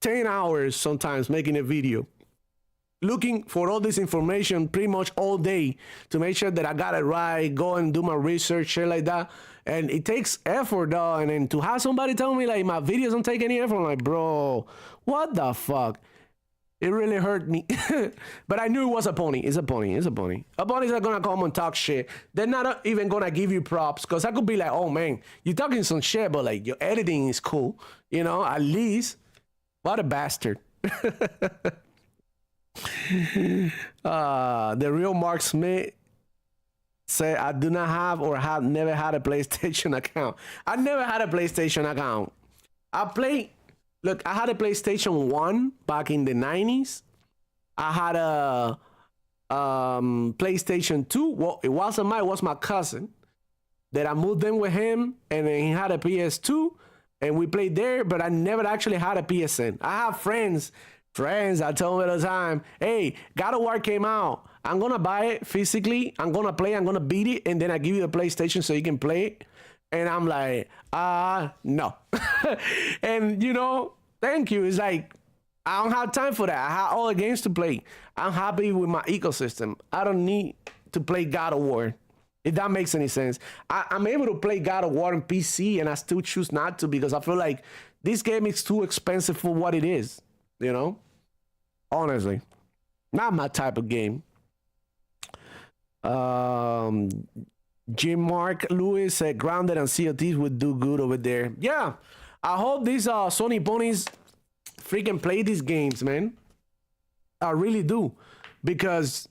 10 hours sometimes making a video, looking for all this information pretty much all day to make sure that I got it right, go and do my research, shit like that. And it takes effort, dog. And then to have somebody tell me like my videos don't take any effort, I'm like, bro, what the fuck? It really hurt me. But I knew it was a pony. It's a pony. It's a pony. A pony's not gonna come and talk shit. They're not even gonna give you props because I could be like, oh man, you're talking some shit, but like your editing is cool. You know, at least. What a bastard. The real Mark Smith said, I do not have or have never had a PlayStation account. I never had a PlayStation account. Look, I had a PlayStation 1 back in the 90s. I had a PlayStation 2. Well, it wasn't mine, it was my cousin that I moved in with him, and then he had a PS2, and we played there, but I never actually had a PSN. I have friends I tell me all the time, hey, God of War came out. I'm going to buy it physically. I'm going to play, I'm going to beat it, and then I give you the PlayStation so you can play it. And I'm like, no. And, you know, thank you. It's like, I don't have time for that. I have all the games to play. I'm happy with my ecosystem. I don't need to play God of War, if that makes any sense. I'm able to play God of War on PC, and I still choose not to because I feel like this game is too expensive for what it is, you know? Honestly. Not my type of game. Jim Mark Lewis said Grounded and Sea of Thieves would do good over there. Yeah, I hope these Sony ponies freaking play these games, man. I really do, because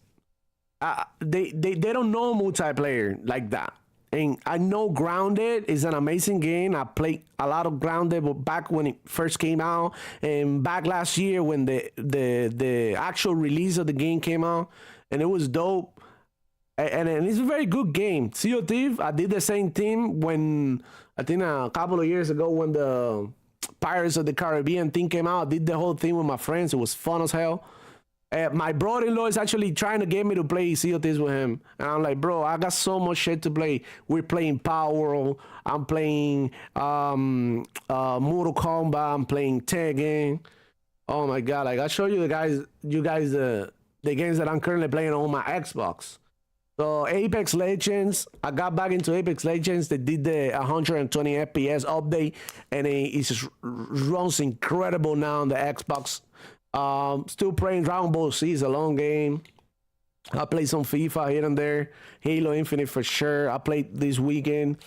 they don't know multiplayer like that. And I know Grounded is an amazing game. I played a lot of Grounded back when it first came out, and back last year when the actual release of the game came out, and it was dope. And it's a very good game. Sea of Thieves, I did the same thing when, I think a couple of years ago when the Pirates of the Caribbean thing came out. I did the whole thing with my friends. It was fun as hell. My brother-in-law is actually trying to get me to play Sea of Thieves with him. And I'm like, bro, I got so much shit to play. We're playing Power World. I'm playing Mortal Kombat. I'm playing Tekken. Oh my God. Like, I'll show you guys the games that I'm currently playing on my Xbox. So Apex Legends, I got back into Apex Legends. They did the 120 FPS update, and it just runs incredible now on the Xbox. Still playing Dragon Ball Z. It's a long game. I played some FIFA here and there. Halo Infinite for sure. I played this weekend.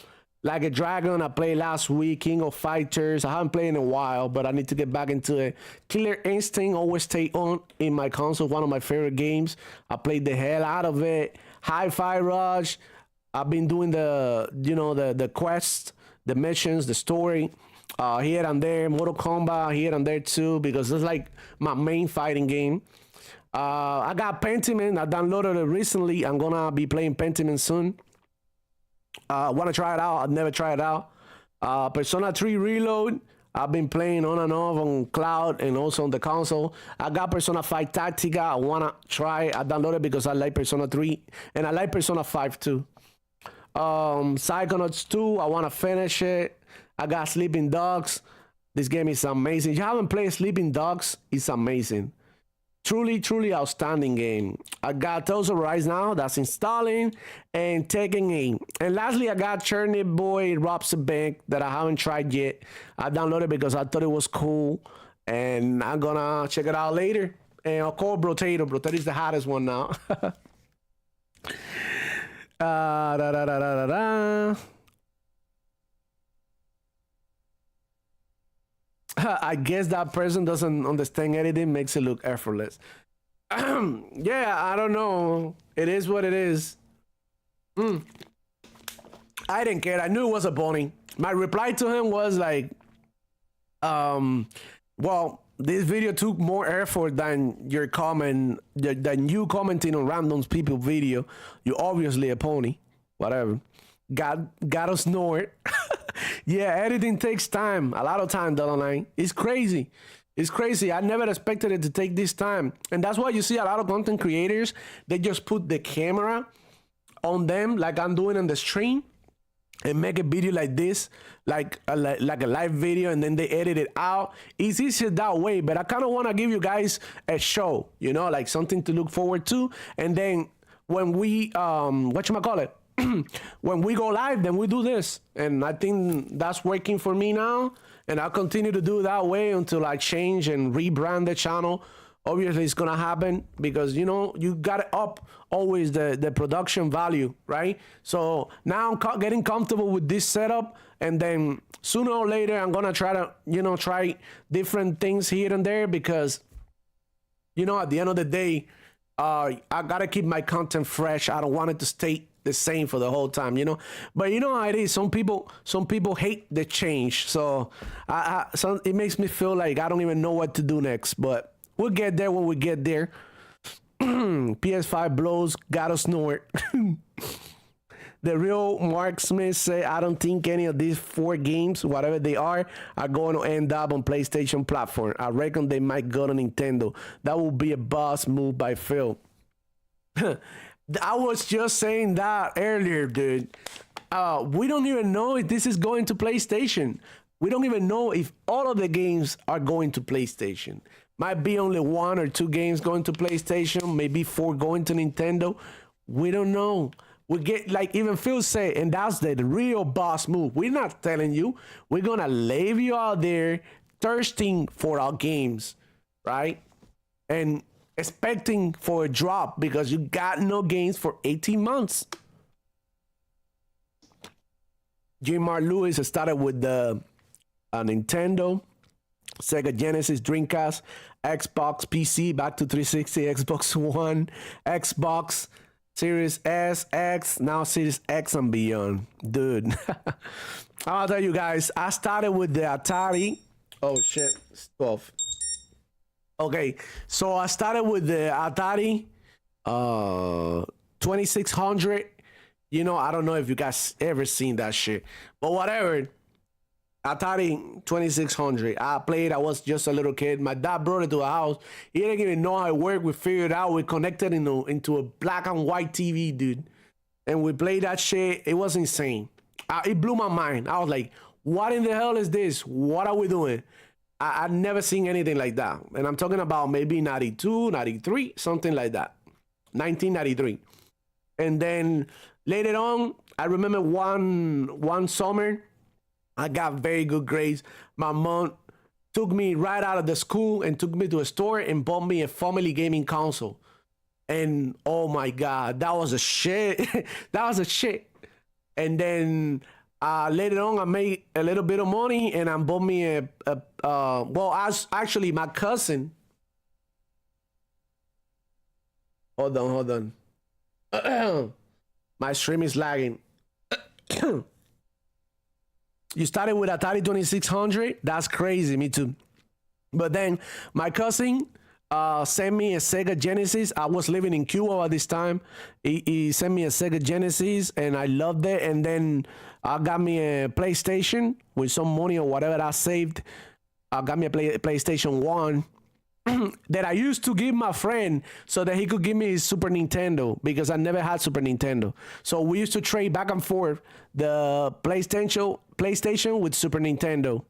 Like a Dragon, I played last week. King of Fighters. I haven't played in a while, but I need to get back into it. Killer Instinct always stay on in my console. One of my favorite games. I played the hell out of it. Hi-Fi Rush. I've been doing the quests, the missions, the story here and there. Mortal Kombat here and there too, because it's like my main fighting game. I got Pentiment. I downloaded it recently. I'm gonna be playing Pentiment soon. Want to try it out? I've never tried it out. Persona 3 Reload. I've been playing on and off on cloud and also on the console. I got Persona 5 Tactica. I want to try it. I downloaded it because I like Persona 3 and I like Persona 5 too. Psychonauts 2. I want to finish it. I got Sleeping Dogs. This game is amazing. If you haven't played Sleeping Dogs, it's amazing. Truly, truly outstanding game. I got Tales of Rise now, that's installing, and Taking Aim. And lastly, I got Cherney Boy Robs a Bank that I haven't tried yet. I downloaded because I thought it was cool, and I'm gonna check it out later. And I'll call Brotato. Brotato is the hottest one now. Da, da, da, da, da, da. I guess that person doesn't understand editing, makes it look effortless. Yeah, I don't know. It is what it is. I didn't care. I knew it was a pony. My reply to him was like, well, this video took more effort than your comment, than you commenting on random people video. You're obviously a pony. Whatever. Got a snort. Yeah, editing takes time. A lot of time, Dollar9. It's crazy. It's crazy. I never expected it to take this time. And that's why you see a lot of content creators, they just put the camera on them like I'm doing on the stream and make a video like this, like a live video, and then they edit it out. It's easier that way, but I kind of want to give you guys a show, you know, like something to look forward to. And then when we, whatchamacallit, when we go live, then we do this. And I think that's working for me now. And I'll continue to do that way until I change and rebrand the channel. Obviously, it's going to happen because, you know, you got to up always the production value, right? So now I'm getting comfortable with this setup. And then sooner or later, I'm going to try to, you know, try different things here and there because, you know, at the end of the day, I got to keep my content fresh. I don't want it to stay the same for the whole time, you know. But you know how it is. Some people hate the change. So it makes me feel like I don't even know what to do next. But we'll get there when we get there. PS5 blows, gotta snort. The real Mark Smith said, I don't think any of these 4 games, whatever they are going to end up on PlayStation platform. I reckon they might go to Nintendo. That would be a boss move by Phil. I was just saying that earlier, dude. We don't even know if this is going to PlayStation. We don't even know if all of the games are going to PlayStation. Might be only 1 or 2 games going to PlayStation, maybe 4 going to Nintendo. We don't know. We get, like even Phil said, and that's the real boss move. We're not telling you. We're going to leave you out there thirsting for our games, right? And expecting for a drop because you got no games for 18 months. J. Mark Lewis started with the Nintendo, Sega Genesis, Dreamcast, Xbox, PC, back to 360, Xbox One, Xbox Series S, X, now Series X and beyond. Dude, I'll tell you guys, I started with the Atari. Oh shit, it's 12. Okay, so I started with the Atari 2600. You know, I don't know if you guys ever seen that shit, but whatever. Atari 2600. I played. I was just a little kid. My dad brought it to the house. He didn't even know how it worked. We figured it out. We connected into a black and white TV, dude, and we played that shit. It was insane. It blew my mind. I was like, "What in the hell is this? What are we doing?" I'd never seen anything like that. And I'm talking about maybe 92, 93, something like that. 1993. And then later on, I remember one summer, I got very good grades. My mom took me right out of the school and took me to a store and bought me a family gaming console. And oh my God, that was a shit. That was a shit. And then later on, I made a little bit of money and I bought me actually my cousin. Hold on. My stream is lagging. You started with Atari 2600? That's crazy, me too. But then my cousin sent me a Sega Genesis. I was living in Cuba at this time. He sent me a Sega Genesis, and I loved it. And then I got me a PlayStation with some money or whatever I saved. I got me a PlayStation 1 that I used to give my friend so that he could give me his Super Nintendo because I never had Super Nintendo. So we used to trade back and forth the PlayStation with Super Nintendo.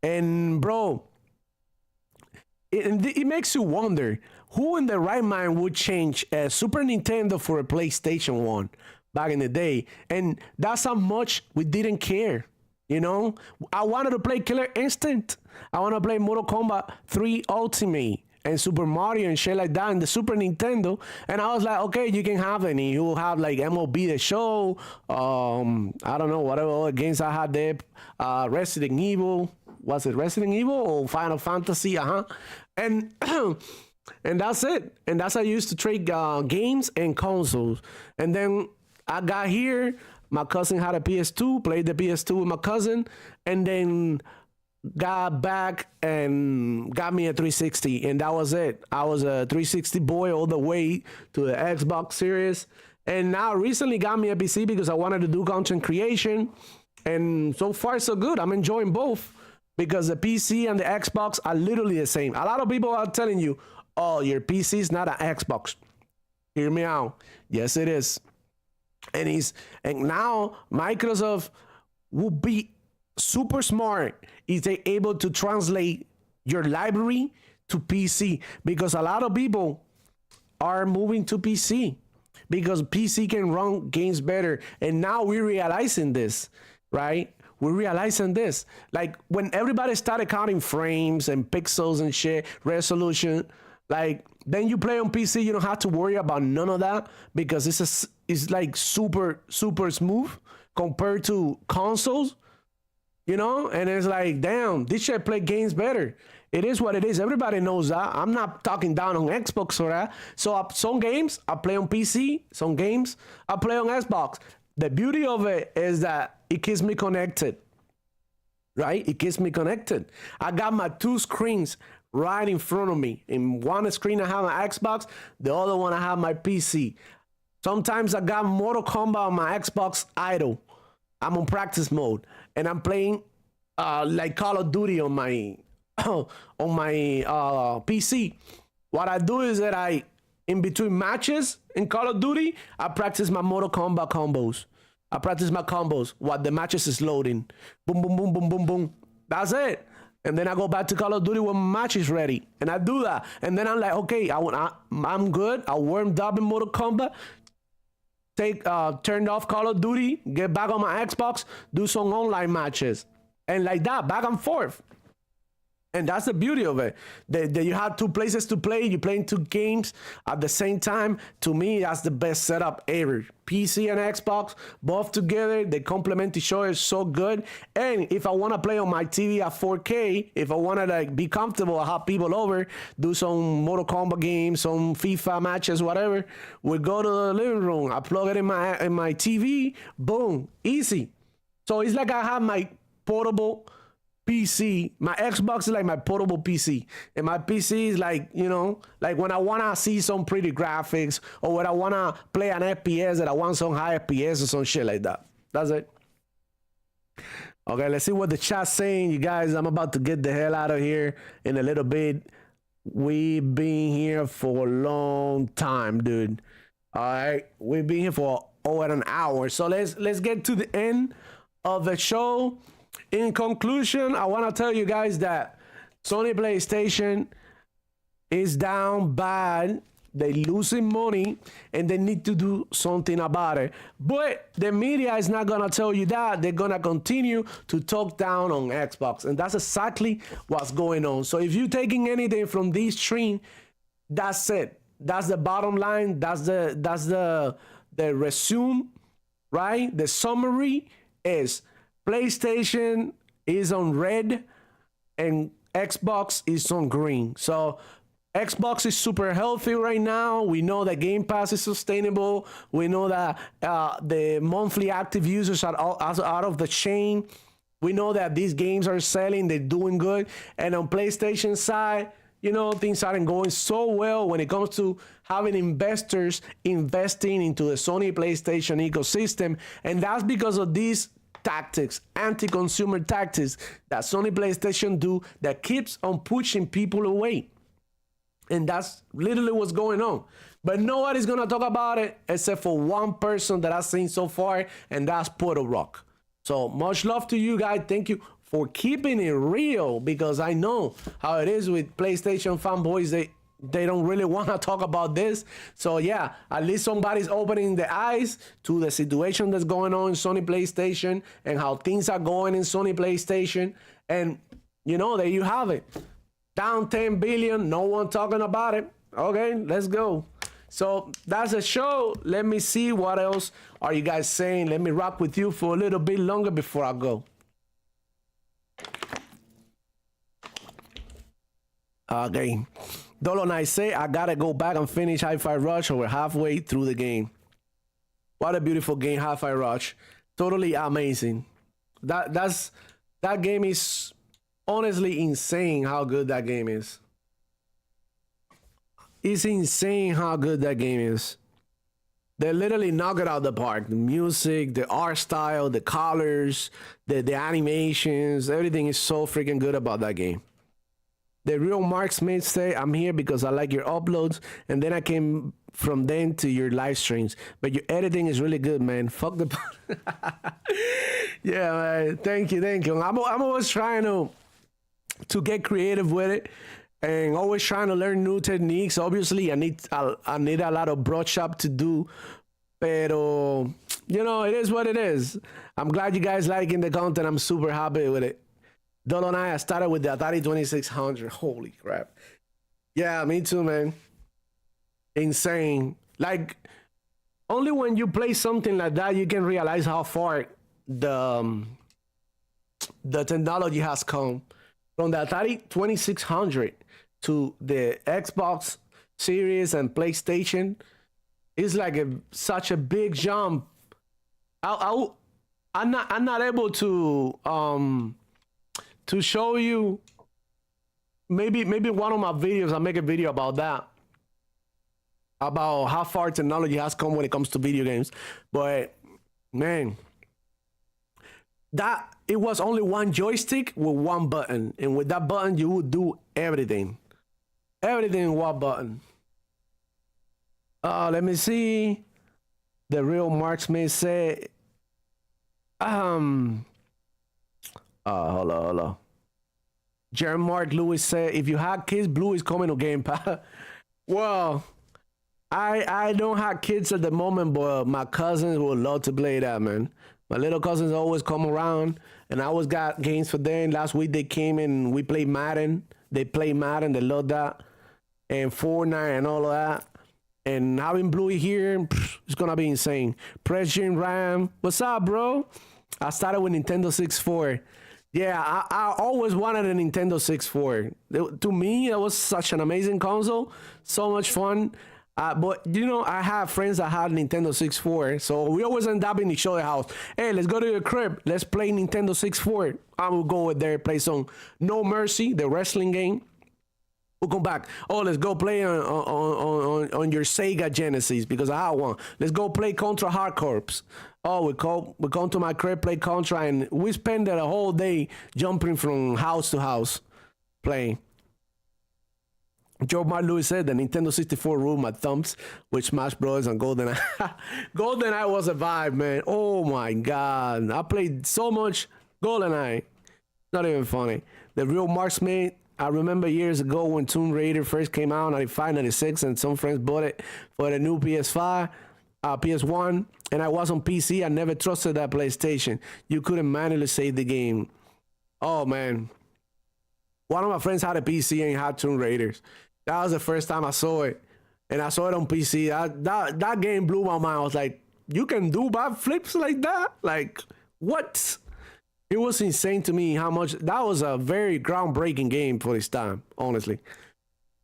And bro, it makes you wonder who in the right mind would change a Super Nintendo for a PlayStation 1 back in the day. And that's how much we didn't care. You know, I wanted to play Killer Instinct. I want to play Mortal Kombat 3 Ultimate and Super Mario and shit like that in the Super Nintendo. And I was like, okay, you can have any. You will have like MLB The Show. I don't know, whatever other games I had there. Resident Evil. Was it Resident Evil or Final Fantasy? And and that's it. And that's how I used to trade games and consoles. And then I got here. My cousin had a PS2, played the PS2 with my cousin, and then got back and got me a 360, and that was it. I was a 360 boy all the way to the Xbox Series, and now recently got me a PC because I wanted to do content creation, and so far so good. I'm enjoying both because the PC and the Xbox are literally the same. A lot of people are telling you, oh, your PC is not an Xbox. Hear me out. Yes, it is. And now Microsoft will be super smart if they're able to translate your library to PC, because a lot of people are moving to PC because PC can run games better. And now we're realizing this, right? We're realizing this. Like when everybody started counting frames and pixels and shit, resolution, like then you play on PC, you don't have to worry about none of that because it's like super smooth compared to consoles, you know. And it's like, damn, this shit play games better. It is what it is. Everybody knows that. I'm not talking down on Xbox for that. So some games I play on PC, some games I play on Xbox. The beauty of it is that it keeps me connected, right? It keeps me connected. I got my two screens right in front of me. In one screen I have my Xbox, the other one I have my PC. Sometimes I got Mortal Kombat on my Xbox idle. I'm on practice mode and I'm playing like Call of Duty on my on my PC. What I do is that I, in between matches in Call of Duty, I practice my Mortal Kombat combos. I practice my combos while the matches is loading. Boom, boom, boom, boom, boom, boom. That's it. And then I go back to Call of Duty when my match is ready. And I do that. And then I'm like, okay, I'm good. I warmed up in Mortal Kombat. Turned off Call of Duty, get back on my Xbox, do some online matches. And like that, back and forth. And that's the beauty of it. That you have two places to play. You're playing two games at the same time. To me, that's the best setup ever. PC and Xbox, both together. They complement each other so good. And if I want to play on my TV at 4K, if I want to like be comfortable, I have people over, do some Mortal Kombat games, some FIFA matches, whatever. We go to the living room. I plug it in my TV. Boom, easy. So it's like I have my portable PC. My Xbox is like my portable PC, and my PC is like, you know, like when I want to see some pretty graphics or when I want to play an FPS that I want some high FPS or some shit like that. That's it. Okay, let's see what the chat's saying, you guys. I'm about to get the hell out of here in a little bit. We've been here for a long time, dude. All right, we've been here for over an hour. So let's get to the end of the show. In conclusion, I want to tell you guys that Sony PlayStation is down bad. They're losing money and they need to do something about it. But the media is not going to tell you that. They're going to continue to talk down on Xbox. And that's exactly what's going on. So if you're taking anything from this stream, that's it. That's the bottom line. That's the resume, right? The summary is PlayStation is on red and Xbox is on green. So Xbox is super healthy right now. We know that Game Pass is sustainable. We know that the monthly active users are out of the chain. We know that these games are selling, they're doing good. And on PlayStation side, you know, things aren't going so well when it comes to having investors investing into the Sony PlayStation ecosystem. And that's because of these tactics, anti-consumer tactics that Sony PlayStation do that keeps on pushing people away. And that's literally what's going on. But nobody's going to talk about it except for one person that I've seen so far, and that's Puerto Rock. So much love to you guys. Thank you for keeping it real, because I know how it is with PlayStation fanboys. They don't really want to talk about this. So yeah, at least somebody's opening the eyes to the situation that's going on in Sony PlayStation and how things are going in Sony PlayStation. And you know, there you have it. Down 10 billion, no one talking about it. Okay, let's go. So that's a show. Let me see what else are you guys saying. Let me rock with you for a little bit longer before I go. Okay. Dolo and I say I gotta go back and finish Hi-Fi Rush, or we're halfway through the game. What a beautiful game, Hi-Fi Rush. Totally amazing. That game is honestly insane how good that game is. It's insane how good that game is. They literally knock it out of the park. The music, the art style, the colors, the animations, everything is so freaking good about that game. The real Mark Smith say, I'm here because I like your uploads, and then I came from then to your live streams. But your editing is really good, man. Fuck the... Yeah, man. Thank you, thank you. I'm always trying to get creative with it, and always trying to learn new techniques. Obviously, I need a lot of brush up to do, pero you know, it is what it is. I'm glad you guys liking the content. I'm super happy with it. Dolo and I started with the Atari 2600. Holy crap. Yeah, me too, man. Insane. Like, only when you play something like that, you can realize how far the technology has come. From the Atari 2600 to the Xbox Series and PlayStation, it's like such a big jump. I'm not able to show you. Maybe one of my videos, I'll make a video about that, about how far technology has come when it comes to video games. But man, that it was only one joystick with one button, and with that button you would do everything in one button. Let me see. The real Mark Smith say, hold on. Jeremy Mark Lewis said, if you have kids, Blue is coming to Game Pass. Well, I don't have kids at the moment, but my cousins would love to play that, man. My little cousins always come around, and I always got games for them. Last week they came and we played Madden. They play Madden, they love that. And Fortnite and all of that. And having Bluey here, it's gonna be insane. President Ram, what's up, bro? I started with Nintendo 64. Yeah, I always wanted a Nintendo 64. To me, that was such an amazing console. So much fun. But, you know, I have friends that had Nintendo 64. So we always end up in each other's house. Hey, let's go to your crib. Let's play Nintendo 64. I will go over there, play some No Mercy, the wrestling game. We'll come back. Oh, let's go play on your Sega Genesis, because I have one. Let's go play Contra Hard Corps. Oh, we come to my crib, play Contra, and we spend the whole day jumping from house to house playing. Joe Martin Lewis said the Nintendo 64 ruled my thumbs with Smash Bros. And GoldenEye. GoldenEye was a vibe, man. Oh my God. I played so much GoldenEye. Not even funny. The real Mark Smith. I remember years ago when Tomb Raider first came out, 95, 96, and some friends bought it for the new PS5, PS1, and I was on PC. I never trusted that PlayStation. You couldn't manually save the game. Oh, man. One of my friends had a PC and had Tomb Raiders. That was the first time I saw it, and I saw it on PC. That game blew my mind. I was like, you can do backflips like that? Like, what? It was insane to me how much. That was a very groundbreaking game for its time, honestly.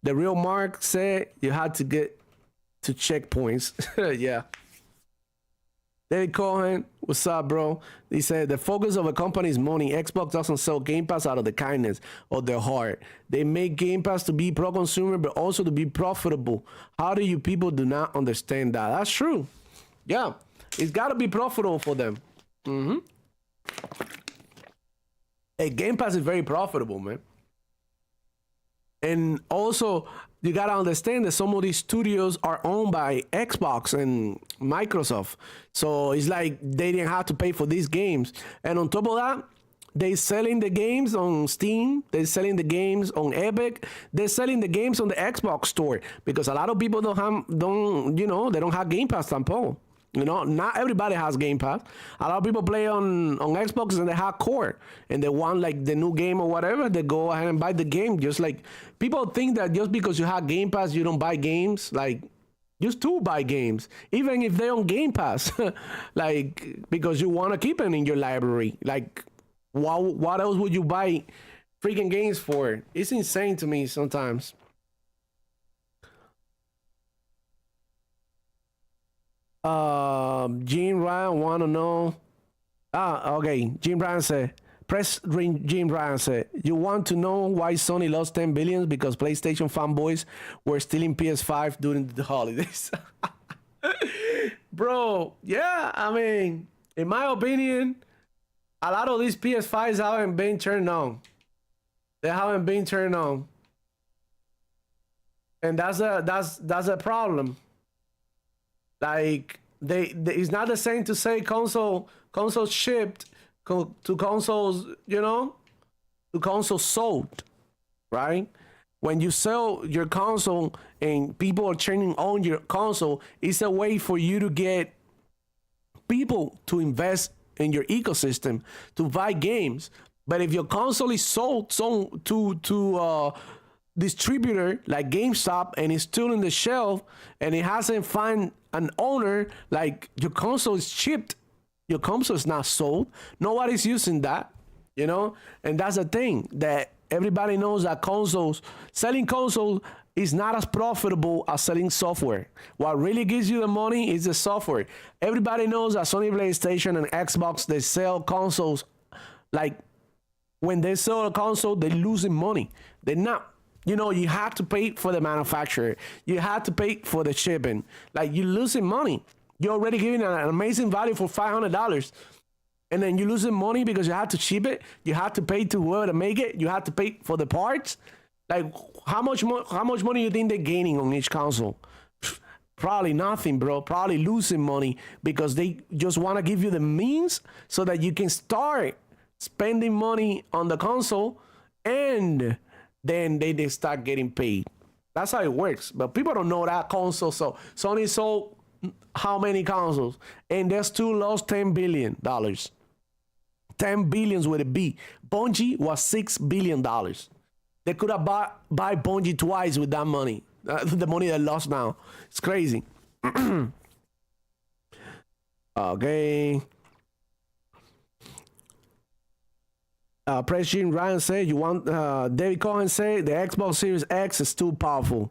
The real Mark said you had to get to checkpoints. Yeah. David Cohen, what's up, bro? He said the focus of a company is money. Xbox doesn't sell Game Pass out of the kindness of their heart. They make Game Pass to be pro-consumer, but also to be profitable. How do you people do not understand that? That's true. Yeah, it's got to be profitable for them. Hey, Game Pass is very profitable, man. And also, you gotta understand that some of these studios are owned by Xbox and Microsoft. So it's like they didn't have to pay for these games. And on top of that, they're selling the games on Steam. They're selling the games on Epic. They're selling the games on the Xbox store because a lot of people they don't have Game Pass tampoco. You know, not everybody has Game Pass. A lot of people play on Xbox and they have core and they want like the new game or whatever. They go ahead and buy the game. Just like people think that just because you have Game Pass, you don't buy games. Like, just to buy games, even if they're on Game Pass, like because you want to keep them in your library. Like, what else would you buy freaking games for? It's insane to me sometimes. Gene Ryan want to know. Okay. Gene Ryan said, Gene Ryan said, you want to know why Sony lost 10 billion? Because PlayStation fanboys were stealing PS5 during the holidays. Bro, yeah, I mean, in my opinion, a lot of these PS5s haven't been turned on. They haven't been turned on. And that's a problem. Like it's not the same to say consoles shipped to consoles, to consoles sold, right? When you sell your console and people are turning on your console, it's a way for you to get people to invest in your ecosystem to buy games. But if your console is sold to distributor like GameStop and it's still in the shelf and it hasn't found an owner, like your console is chipped, your console is not sold, nobody's using that, and that's the thing that everybody knows, that selling consoles is not as profitable as selling software. What really gives you the money is the software. Everybody knows that Sony PlayStation and Xbox, they sell consoles. Like when they sell a console, they're losing money. They're not. You have to pay for the manufacturer. You have to pay for the shipping. Like, you're losing money. You're already giving an amazing value for $500. And then you're losing money because you have to ship it. You have to pay to whoever to make it. You have to pay for the parts. Like, how much money do you think they're gaining on each console? Probably nothing, bro. Probably losing money because they just want to give you the means so that you can start spending money on the console and then they start getting paid. That's how it works. But people don't know that console. So Sony sold how many consoles? And they still lost $10 billion. 10 billions with a B. Bungie was $6 billion. They could have bought Bungie twice with that money. The money they lost now. It's crazy. Okay. President Ryan said, you want David Cohen said the Xbox Series X is too powerful.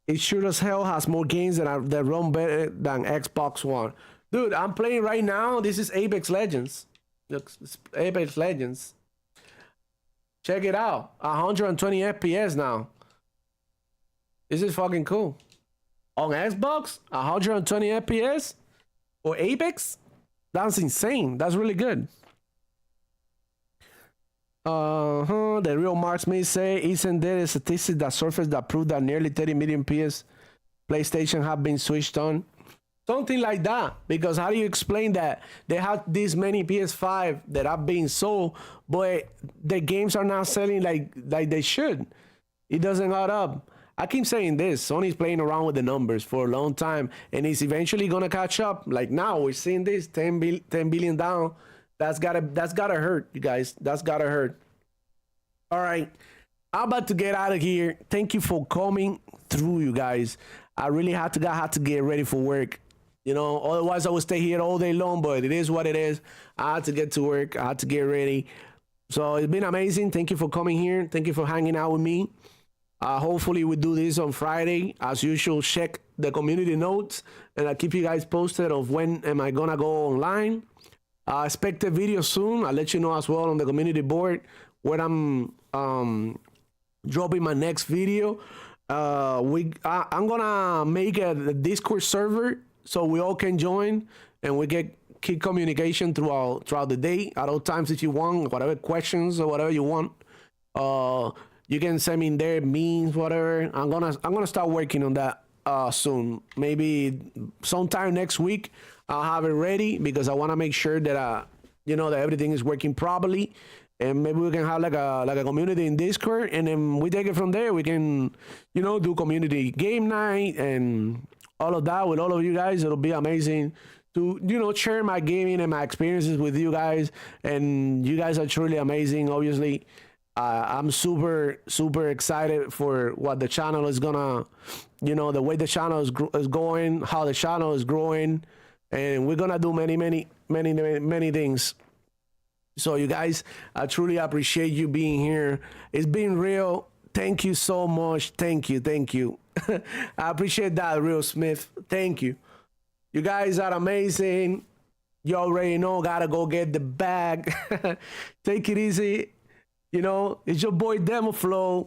It sure as hell has more games that run better than Xbox One. Dude, I'm playing right now. This is Apex Legends. Look, it's Apex Legends. Check it out. 120 FPS now. This is fucking cool. On Xbox, 120 FPS for Apex? That's insane. That's really good. The real Mark Smith say, isn't there a statistic that surfaced that proved that nearly 30 million PlayStation have been switched on? Something like that. Because how do you explain that they have this many PS5 that are being sold, but the games are not selling like they should? It doesn't add up. I keep saying this. Sony's playing around with the numbers for a long time, and it's eventually gonna catch up. Like now, we're seeing this 10 billion down. That's gotta hurt, you guys. That's gotta hurt. All right, I'm about to get out of here. Thank you for coming through, you guys. I really had to get ready for work. Otherwise I would stay here all day long. But it is what it is. I had to get to work. I had to get ready. So it's been amazing. Thank you for coming here. Thank you for hanging out with me. Hopefully we do this on Friday. As usual, check the community notes and I'll keep you guys posted of when am I gonna go online. Expect a video soon. I'll let you know as well on the community board when I'm dropping my next video. I'm gonna make a Discord server so we all can join and we get keep communication throughout the day at all times if you want, whatever questions or whatever you want. You can send me in there memes, whatever. I'm gonna start working on that soon. Maybe sometime next week I'll have it ready because I want to make sure that that everything is working properly, and maybe we can have like a community in Discord, and then we take it from there. We can do community game night and all of that with all of you guys. It'll be amazing to share my gaming and my experiences with you guys, and you guys are truly amazing. Obviously, I'm super excited for what the channel is gonna, the way the channel is going, how the channel is growing, and we're gonna do many things. So you guys, I truly appreciate you being here. It's been real. Thank you so much. Thank you. I appreciate that, Real Smith. Thank you. You guys are amazing. You already know, gotta go get the bag. Take it easy. It's your boy Demo Flow.